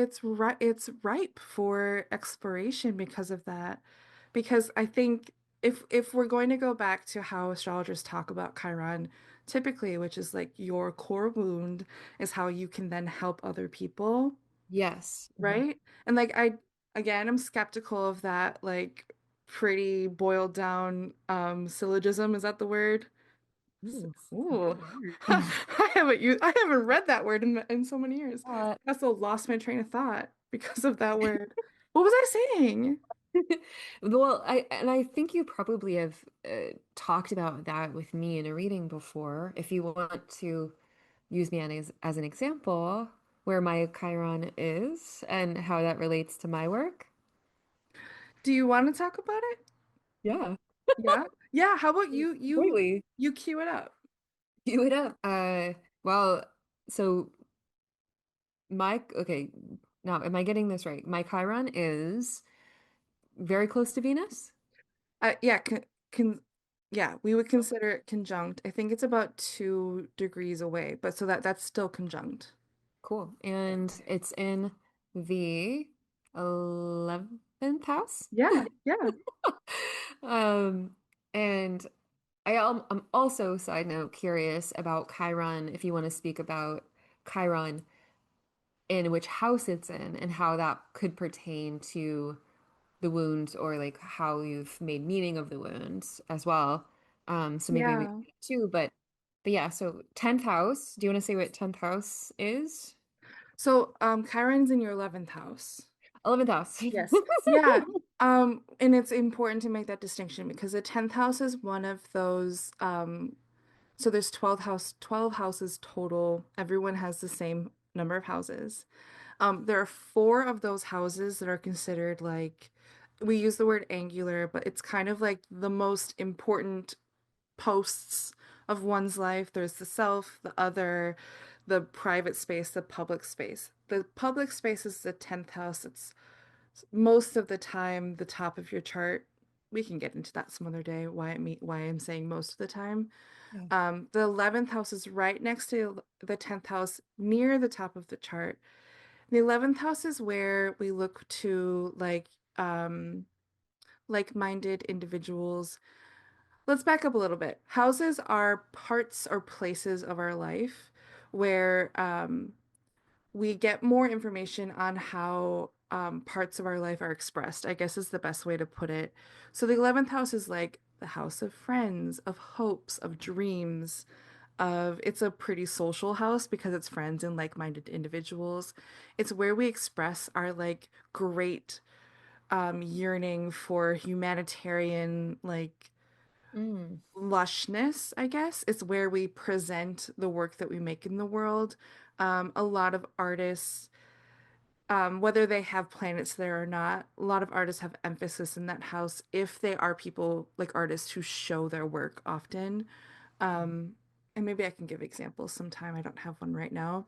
ripe for exploration because of that. Because I think if we're going to go back to how astrologers talk about Chiron, typically, which is like your core wound, is how you can then help other people, Yes. Hmm. right? And like I again, I'm skeptical of that like pretty boiled down syllogism. Is that the word? Ooh, Ooh, good word. I haven't read that word in so many years. Uh, I also lost my train of thought because of that word. What was I saying? well, I think you probably have talked about that with me in a reading before. If you want to use me as an example, where my Chiron is and how that relates to my work. Do you want to talk about it? Yeah, Yeah. Yeah, how about completely. you cue it up? Cue it up. Well, so okay, now am I getting this right? My Chiron is very close to Venus. Yeah, can yeah, we would consider it conjunct. I think it's about 2 degrees away, but so that's still conjunct. Cool. And it's in the 11th house. Yeah, yeah. Um, and I'm also, side note, curious about Chiron, if you want to speak about Chiron in which house it's in and how that could pertain to the wounds or like how you've made meaning of the wounds as well. So maybe we Yeah. too, but yeah, so 10th house. Do you want to say what 10th house is? So, Chiron's in your 11th house. 11th house. Yes. Yeah. And it's important to make that distinction because the 10th house is one of those, so there's 12 houses total. Everyone has the same number of houses. There are 4 of those houses that are considered like, we use the word angular, but it's kind of like the most important posts of one's life. There's the self, the other, the private space, the public space. The public space is the 10th house. It's most of the time the top of your chart. We can get into that some other day, why I'm saying most of the time. Yeah. The 11th house is right next to the 10th house near the top of the chart. The 11th house is where we look to like-minded individuals. Let's back up a little bit. Houses are parts or places of our life where we get more information on how parts of our life are expressed, I guess is the best way to put it. So the 11th house is like the house of friends, of hopes, of dreams, of it's a pretty social house because it's friends and like-minded individuals. It's where we express our like great yearning for humanitarian like Mm. lushness, I guess. It's where we present the work that we make in the world. A lot of artists, whether they have planets there or not, a lot of artists have emphasis in that house if they are people like artists who show their work often. Um, and maybe I can give examples sometime. I don't have one right now.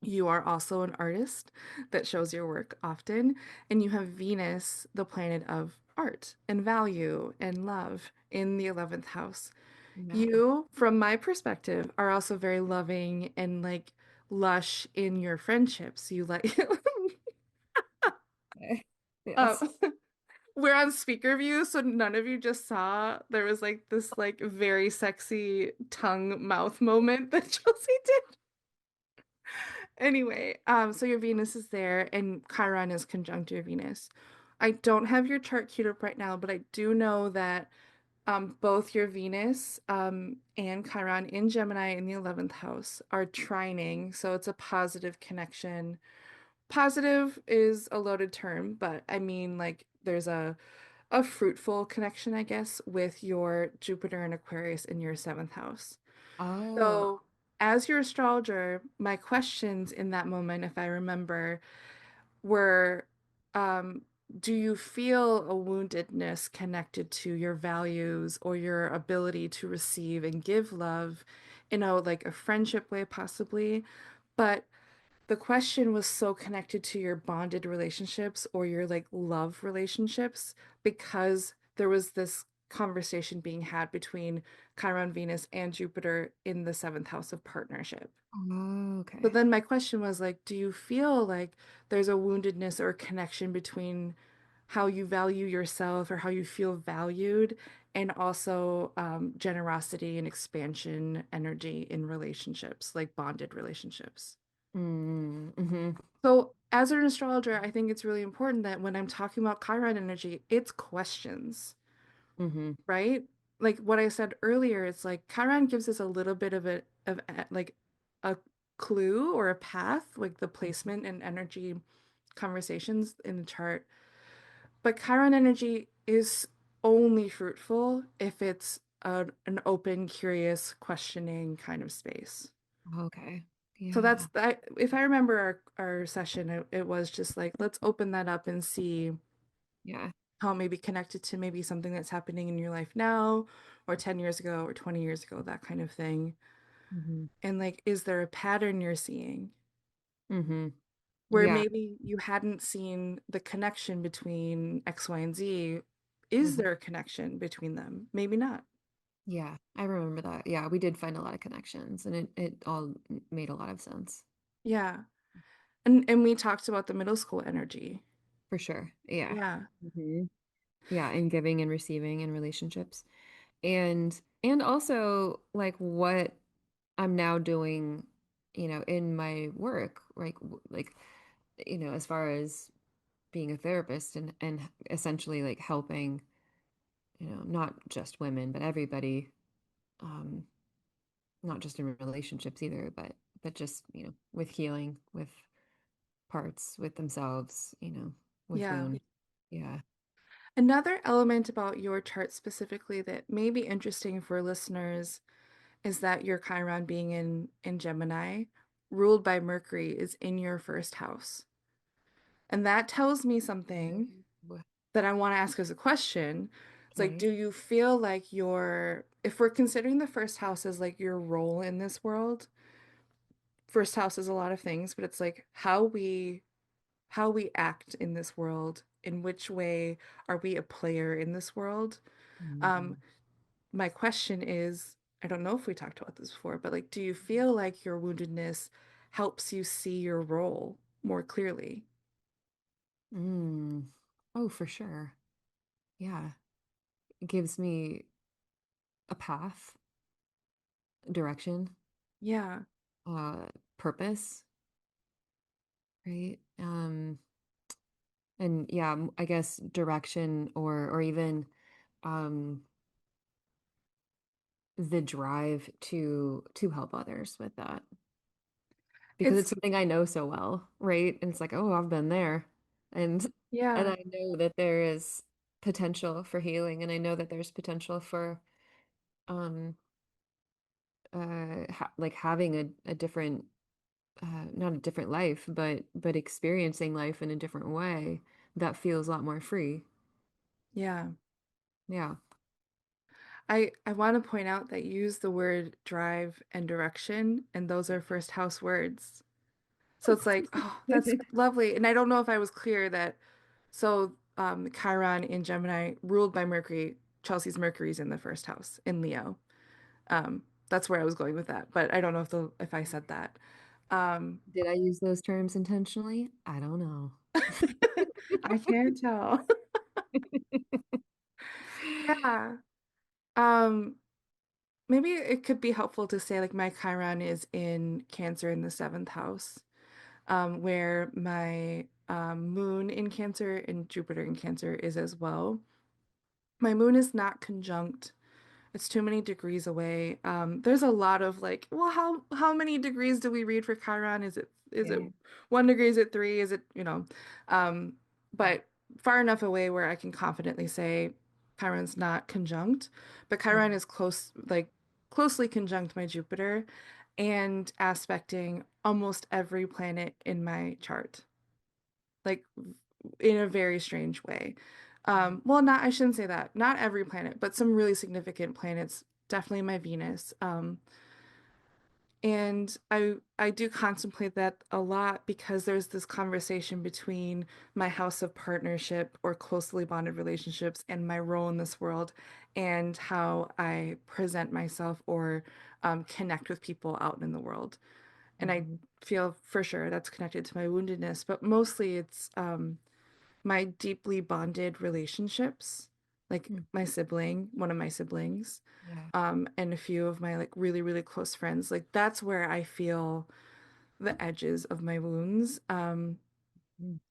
You are also an artist that shows your work often, and you have Venus, the planet of art and value and love, in the 11th house. Yeah. You, from my perspective, are also very loving and like lush in your friendships. You like, Okay. um, Yes. we're on speaker view, so none of you just saw there was like this like very sexy tongue mouth moment that Chelsea did. Anyway, so your Venus is there and Chiron is conjunct your Venus. I don't have your chart queued up right now, but I do know that both your Venus and Chiron in Gemini in the 11th house are trining, so it's a positive connection Positive is a loaded term, but I mean like there's a fruitful connection, I guess, with your Jupiter and Aquarius in your seventh house. Oh, So, as your astrologer, my questions in that moment, if I remember, were um, do you feel a woundedness connected to your values or your ability to receive and give love in a like a friendship way, possibly? But the question was so connected to your bonded relationships or your like love relationships because there was this conversation being had between Chiron, Venus, and Jupiter in the seventh house of partnership. oh, So okay. then my question was like, do you feel like there's a woundedness or a connection between how you value yourself or how you feel valued and also generosity and expansion energy in relationships, like bonded relationships? Mm-hmm. So, as an astrologer, I think it's really important that when I'm talking about Chiron energy, it's questions, Mm-hmm. right? Like what I said earlier, it's like Chiron gives us a little bit like a clue or a path, like the placement and energy conversations in the chart. But Chiron energy is only fruitful if it's an open, curious, questioning kind of space. Okay. So that's Yeah. that. If I remember our session, it was just like, let's open that up and see Yeah. how it may be connected to maybe something that's happening in your life now, or 10 years ago, or 20 years ago, that kind of thing. Mm-hmm. And like, is there a pattern you're seeing Mm-hmm. where Yeah. maybe you hadn't seen the connection between X, Y, and Z? Is Mm-hmm. there a connection between them? Maybe not. Yeah. I remember that. Yeah, we did find a lot of connections and it all made a lot of sense. Yeah. And we talked about the middle school energy. For sure. Yeah. Yeah. Hmm. Yeah, and giving and receiving in relationships. And also like what I'm now doing, in my work, like as far as being a therapist and essentially like helping, not just women, but everybody, um, not just in relationships either, but just, with healing, with parts, with themselves, with Yeah. wound. Yeah. Another element about your chart specifically that may be interesting for listeners is that your Chiron being in Gemini, ruled by Mercury, is in your first house. And that tells me something that I want to ask as a question. It's like, Okay. do you feel like if we're considering the first house as like your role in this world, first house is a lot of things, but it's like how we act in this world, in which way are we a player in this world? Um, Mhm. my question is, I don't know if we talked about this before, but like, do you feel like your woundedness helps you see your role more clearly? Mm. Oh, for sure. Yeah. It gives me a path, direction, Yeah, uh, purpose, right? And yeah, I guess direction or even um the drive to help others with that. Because it's it's something I know so well, right? And it's like, oh, I've been there. And and yeah, I know that there is potential for healing and I know that there's potential for um like having a different not a different life, but experiencing life in a different way that feels a lot more free. yeah. Yeah. I want to point out that you use the word drive and direction, and those are first house words. So it's like, oh, that's lovely. And I don't know if I was clear that Chiron in Gemini ruled by Mercury, Chelsea's Mercury's in the first house in Leo. That's where I was going with that, but I don't know if I said that. Um, Did I use those terms intentionally? I don't know. I can't tell. Yeah. Um, maybe it could be helpful to say like my Chiron is in Cancer in the seventh house, where my moon in Cancer and Jupiter in Cancer is as well. My moon is not conjunct It's too many degrees away. There's a lot of like, well, how many degrees do we read for Chiron? Is it Yeah. 1 degree? Is it three? Is it, um, but far enough away where I can confidently say Chiron's not conjunct, but Chiron Mhm. is closely conjunct my Jupiter and aspecting almost every planet in my chart, like in a very strange way. Well, not, I shouldn't say that. Not every planet, but some really significant planets, definitely my Venus. And I do contemplate that a lot because there's this conversation between my house of partnership or closely bonded relationships and my role in this world and how I present myself or connect with people out in the world. And I Mhm. feel for sure that's connected to my woundedness, but mostly it's my deeply bonded relationships, like Mm. one of my siblings, Yeah. and a few of my like really, really close friends. Like that's where I feel the edges of my wounds. Mm.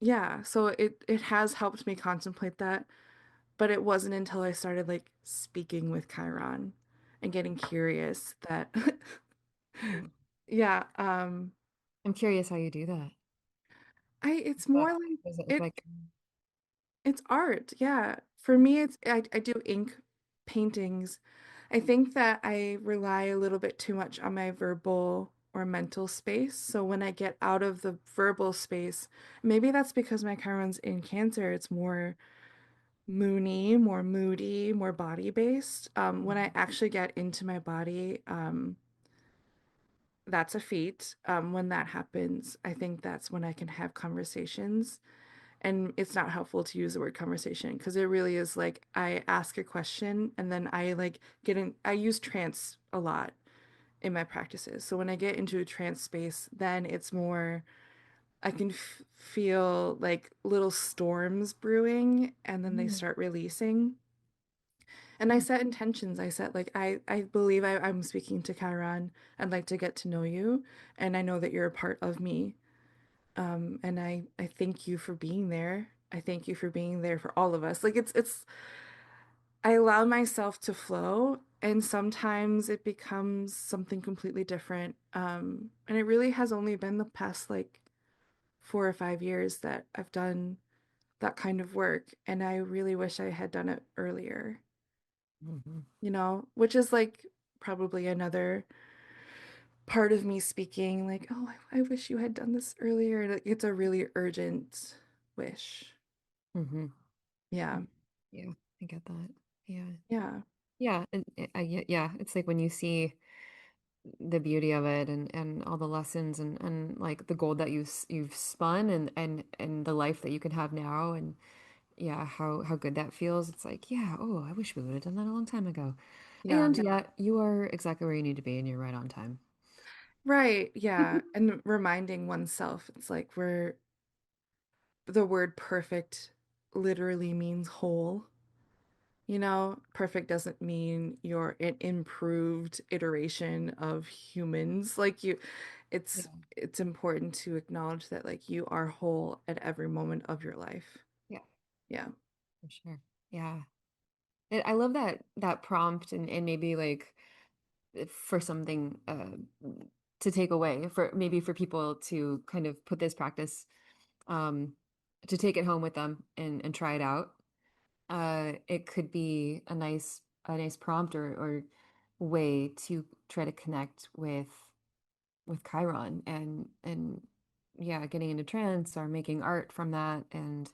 Yeah, so it has helped me contemplate that, but it wasn't until I started like speaking with Chiron and getting curious that Yeah. yeah, I'm curious how you do that. I it's But more like is it it like, it's art. Yeah. For me, I do ink paintings. I think that I rely a little bit too much on my verbal or mental space. So when I get out of the verbal space, maybe that's because my Chiron's in Cancer, it's more moony, more moody, more body based. When I actually get into my body, that's a feat. When that happens, I think that's when I can have conversations. And it's not helpful to use the word conversation because it really is like I ask a question and then I like I use trance a lot in my practices. So when I get into a trance space, then it's more, I can feel like little storms brewing and then they Mm. start releasing. And I Mm. set intentions. I set like I believe I'm speaking to Chiron. I'd like to get to know you, and I know that you're a part of me. And I thank you for being there. I thank you for being there for all of us. Like it's I allow myself to flow, and sometimes it becomes something completely different. And it really has only been the past like 4 or 5 years that I've done that kind of work, and I really wish I had done it earlier, Mhm. which is like probably another part of me speaking like, oh, I wish you had done this earlier. And it's a really urgent wish. Mhm. Yeah. Mm. Yeah, I get that. Yeah. Yeah. Yeah, and yeah, it's like when you see the beauty of it and all the lessons and like the gold that you've spun and the life that you can have now and yeah, how good that feels. It's like, yeah, oh, I wish we would have done that a long time ago. Yeah. And yeah, you are exactly where you need to be and you're right on time. Right. Yeah. And reminding oneself, it's like the word perfect literally means whole. Perfect doesn't mean you're an improved iteration of humans. Like it's Yeah. it's important to acknowledge that like you are whole at every moment of your life. Yeah, Yeah. for sure. Yeah. I love that prompt and maybe like for something to take away for maybe for people to kind of put this practice um to take it home with them and try it out. It could be a nice prompt or way to try to connect with Chiron and yeah, getting into trance or making art from that and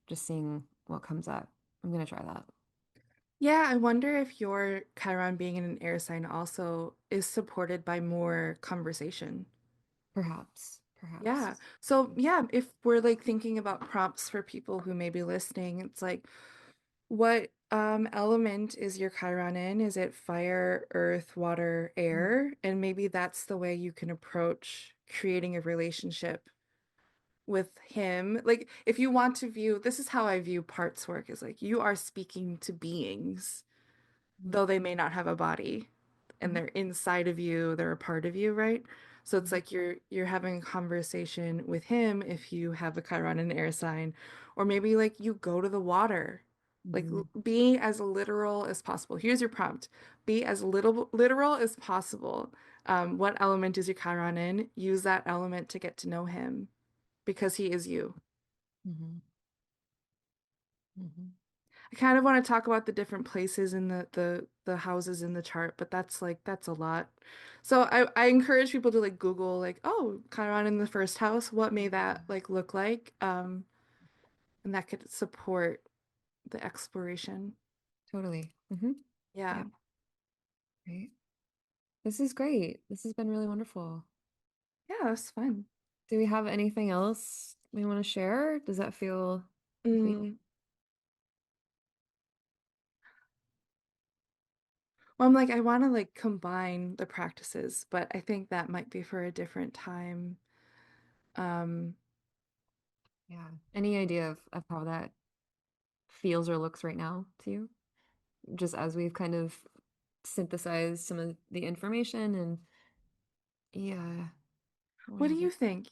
just seeing what comes up. I'm gonna try that. Yeah, I wonder if your Chiron being in an air sign also is supported by more conversation. Perhaps, Yeah. perhaps. So, yeah, if we're like thinking about prompts for people who may be listening, it's like, what element is your Chiron in? Is it fire, earth, water, Mm. air? And maybe that's the way you can approach creating a relationship with him. Like, if you want to view, this is how I view parts work is like you are speaking to beings Mhm. though they may not have a body and Mhm. they're inside of you, they're a part of you, right? So it's Mhm. like you're having a conversation with him if you have a Chiron and air sign, or maybe like you go to the water Like Mm-hmm. be as literal as possible. Here's your prompt. Be as little literal as possible. What element is your Chiron in? Use that element to get to know him because he is you. Mm-hmm. Mm-hmm. I kind of want to talk about the different places in the houses in the chart, but that's a lot. So I encourage people to like Google like, oh, Chiron in the first house, what may that like look like? And that could support the exploration. Totally. Mm-hmm. Yeah. Yeah. Right. This is great. This has been really wonderful. Yeah, that's fun. Do we have anything else we want to share? Does that feel complete? Mm. Well, I'm like, I want to like combine the practices, but I think that might be for a different time. Um, Yeah. Any idea of how that feels or looks right now to you? Just as we've kind of synthesized some of the information and yeah, what what do do you you think? think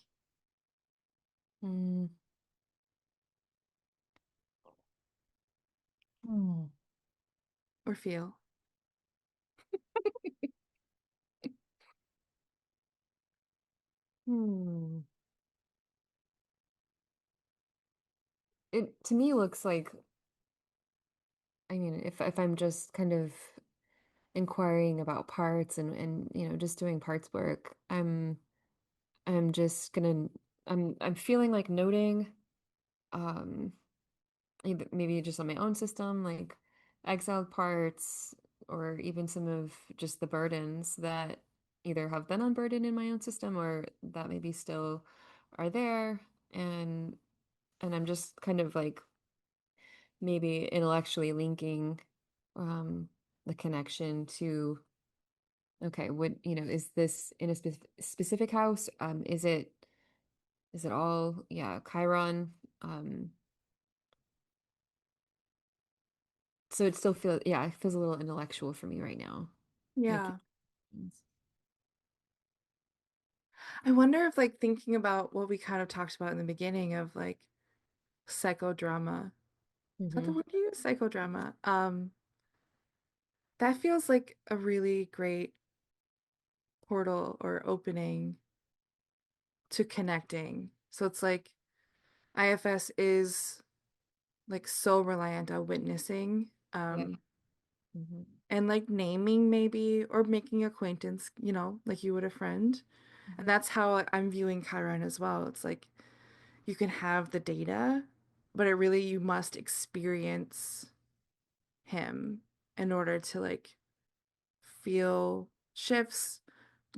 Mm. Hmm. or feel? Hmm. It to me looks like, I mean, if I'm just kind of inquiring about parts and just doing parts work, I'm just gonna I'm feeling like noting um maybe just on my own system, like exiled parts, or even some of just the burdens that either have been unburdened in my own system or that maybe still are there. And I'm just kind of like maybe intellectually linking um the connection to, okay, what, is this in a specific house? Is it all, yeah, Chiron? Um, so it still feels, yeah, it feels a little intellectual for me right now. Making Yeah. sense. I wonder if like thinking about what we kind of talked about in the beginning of like psychodrama. Is that the Mm-hmm. word you use? Psychodrama. That feels like a really great portal or opening to connecting. So it's like IFS is like so reliant on witnessing, Yeah. Mm-hmm. and like naming maybe or making acquaintance, like you would a friend. And that's how I'm viewing Chiron as well. It's like you can have the data, but you must experience him in order to like feel shifts.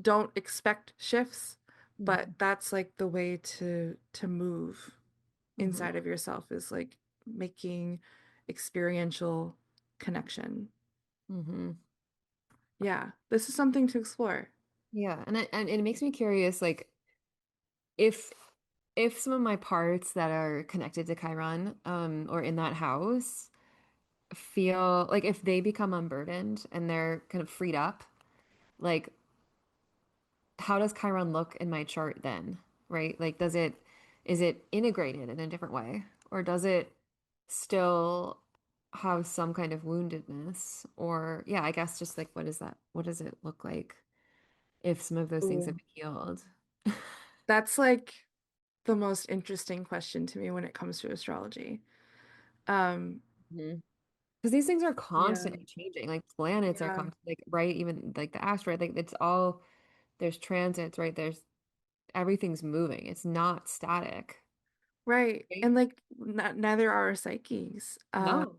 Don't expect shifts, but Mm-hmm. that's like the way to move Mm-hmm. inside of yourself is like making experiential connection. Mm-hmm. Yeah, this is something to explore. Yeah, and it makes me curious, like if some of my parts that are connected to Chiron, or in that house, feel like if they become unburdened and they're kind of freed up, like how does Chiron look in my chart then? Right? Like is it integrated in a different way? Or does it still have some kind of woundedness? Or yeah, I guess just like what is that? What does it look like if some of those things have Ooh. been healed? That's like the most interesting question to me when it comes to astrology. Um, Because these things are yeah, constantly changing. Like planets are yeah, constantly, like, right? Even like the asteroid, like it's all, there's transits, right? There's everything's moving. It's not static. right. Right? And like neither are our psyches. No.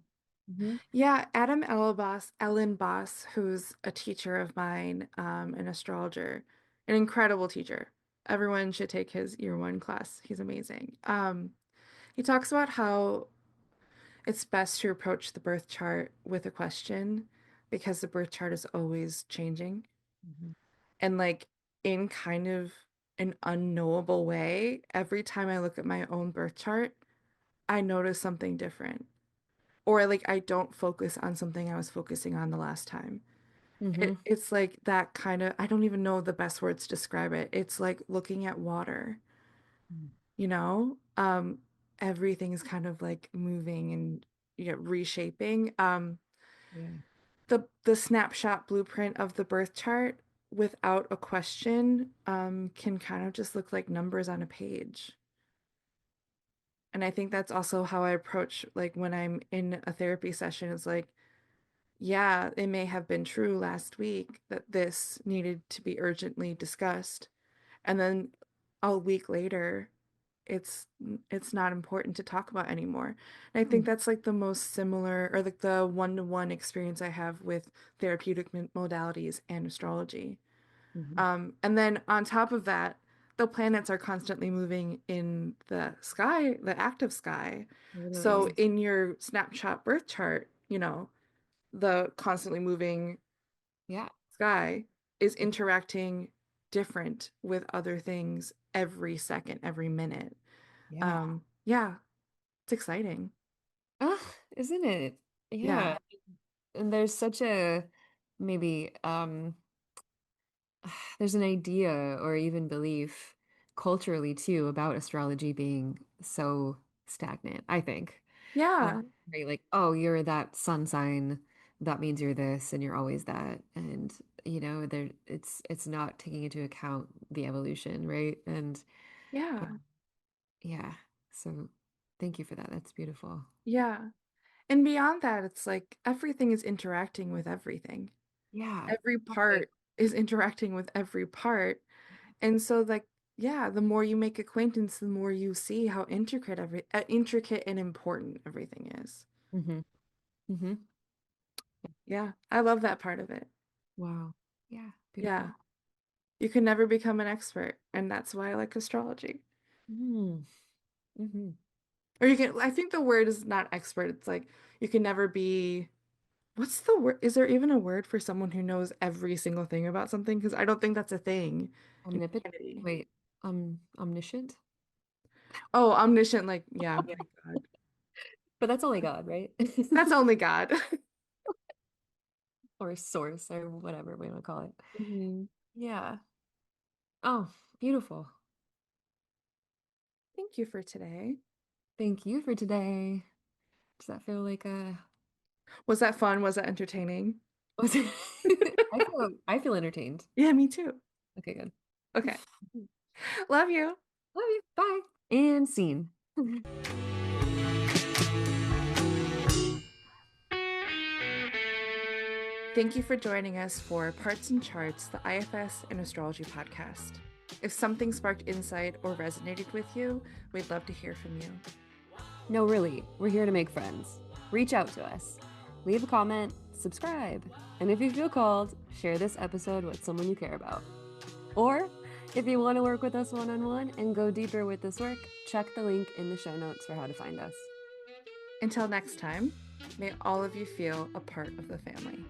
Hmm. Yeah, Adam Ellen Boss, who's a teacher of mine, an astrologer, an incredible teacher. Everyone should take his year one class. He's amazing. He talks about how it's best to approach the birth chart with a question because the birth chart is always changing. Hmm. And like in kind of an unknowable way, every time I look at my own birth chart, I notice something different. Or like I don't focus on something I was focusing on the last time. Hmm. It's like that kind of, I don't even know the best words to describe it. It's like looking at water, you know? Everything is kind of like moving and reshaping. Yeah. The snapshot blueprint of the birth chart without a question can kind of just look like numbers on a page. And I think that's also how I approach like when I'm in a therapy session. It's like, yeah, it may have been true last week that this needed to be urgently discussed. And then a week later, it's it's not important to talk about anymore. And I think that's like the most similar or like the one-to-one experience I have with therapeutic modalities and astrology. Mm-hmm. And then on top of that, the planets are constantly moving in the sky, the active sky. So Totally. in your snapshot birth chart, the constantly moving Yeah. sky is interacting different with other things every second, every minute. Yeah. Yeah, it's exciting. Ah, isn't it? Yeah. Yeah. And there's such a maybe there's an idea or even belief culturally too about astrology being so stagnant, I think. Yeah. Right, like, oh, you're that sun sign, that means you're this and you're always that. And there it's not taking into account the evolution, right? And yeah, Yeah. yeah. So thank you for that. That's beautiful. Yeah. And beyond that, it's like everything is interacting with everything. Yeah. Every Okay. part is interacting with every part. And so like yeah, the more you make acquaintance, the more you see how intricate and important everything is. Mm-hmm. Mm-hmm. Yeah, I love that part of it. Wow. Yeah, Yeah. beautiful. You can never become an expert, and that's why I like astrology. Mm. Mm-hmm. Or you can, I think the word is not expert. It's like you can never be, what's the word? Is there even a word for someone who knows every single thing about something? Because I don't think that's a thing in Omnipotent. humanity. Wait, omniscient? Oh, omniscient, like, yeah, my God. But that's only God, right? That's only God. Or source or whatever we want to call it. Mhm. Yeah. Oh, beautiful. Thank you for today. Thank you for today. Does that feel like a Was that fun? Was that entertaining? was it I feel entertained. Yeah, me too. Okay, good. Okay. Love you. Love you. Bye. And scene. Thank you for joining us for Parts and Charts, the IFS and Astrology podcast. If something sparked insight or resonated with you, we'd love to hear from you. No, really, we're here to make friends. Reach out to us. Leave a comment, subscribe, and if you feel called, share this episode with someone you care about. Or if you want to work with us one-on-one and go deeper with this work, check the link in the show notes for how to find us. Until next time, may all of you feel a part of the family.